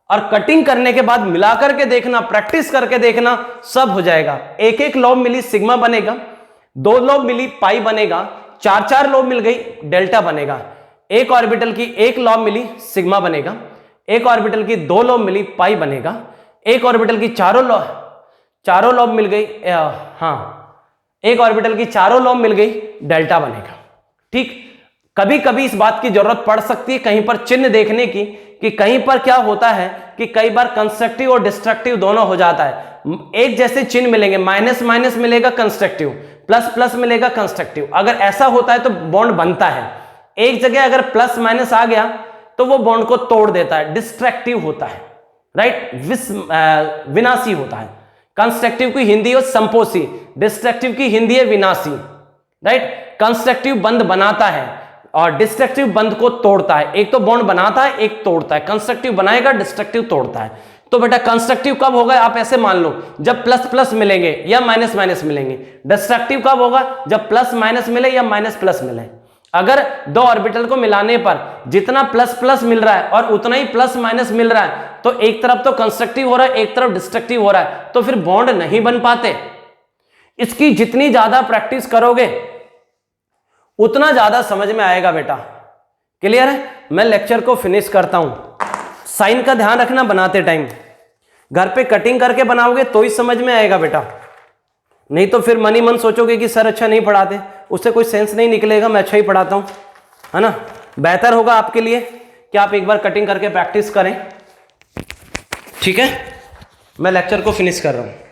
और कटिंग करने के बाद मिलाकर के देखना, प्रैक्टिस करके देखना, सब हो जाएगा। एक एक लॉब मिली सिग्मा बनेगा, 2 लॉब मिली पाई बनेगा, 4 लॉब मिल गई डेल्टा बनेगा। एक ऑर्बिटल की 1 लॉब मिली सिग्मा बनेगा, एक ऑर्बिटल की 2 लॉब मिली पाई बनेगा, एक ऑर्बिटल की चारों लॉब मिल गई, एक ऑर्बिटल की 4 लॉब मिल गई डेल्टा बनेगा। ठीक, कभी कभी इस बात की जरूरत पड़ सकती है कहीं पर चिन्ह देखने की, कि कहीं पर क्या होता है कि कई बार कंस्ट्रक्टिव और डिस्ट्रक्टिव दोनों हो जाता है। एक जैसे चिन्ह मिलेंगे, माइनस माइनस मिलेगा कंस्ट्रक्टिव, प्लस प्लस मिलेगा कंस्ट्रक्टिव। अगर ऐसा होता है तो बॉन्ड बनता है। एक जगह अगर प्लस माइनस आ गया तो वो बॉन्ड को तोड़ देता है, डिस्ट्रक्टिव होता है, राइट, विनाशी होता है। कंस्ट्रक्टिव की हिंदी है संपोषी, डिस्ट्रक्टिव की हिंदी है विनाशी, राइट। कंस्ट्रक्टिव बंध बनाता है और डिस्ट्रक्टिव बंध को तोड़ता है। एक तो बॉन्ड बनाता है, एक तोड़ता है। कंस्ट्रक्टिव बनाएगा, डिस्ट्रक्टिव तोड़ता है। तो बेटा कंस्ट्रक्टिव कब होगा, आप ऐसे मान लो जब प्लस प्लस मिलेंगे या माइनस माइनस मिलेंगे। डिस्ट्रक्टिव कब होगा, जब प्लस माइनस मिले या माइनस प्लस मिले। अगर दो ऑर्बिटल को मिलाने पर जितना प्लस प्लस मिल रहा है और उतना ही प्लस माइनस मिल रहा है, तो एक तरफ तो कंस्ट्रक्टिव हो रहा है, एक तरफ डिस्ट्रक्टिव हो रहा है, तो फिर बॉन्ड नहीं बन पाते। इसकी जितनी ज्यादा प्रैक्टिस करोगे उतना ज्यादा समझ में आएगा बेटा। क्लियर है? मैं लेक्चर को फिनिश करता हूं। साइन का ध्यान रखना बनाते टाइम, घर पे कटिंग करके बनाओगे तो ही समझ में आएगा बेटा, नहीं तो फिर मन ही मन सोचोगे कि सर अच्छा नहीं पढ़ाते, उससे कोई सेंस नहीं निकलेगा। मैं अच्छा ही पढ़ाता हूं, है ना। बेहतर होगा आपके लिए कि आप एक बार कटिंग करके प्रैक्टिस करें। ठीक है, मैं लेक्चर को फिनिश कर रहा हूं।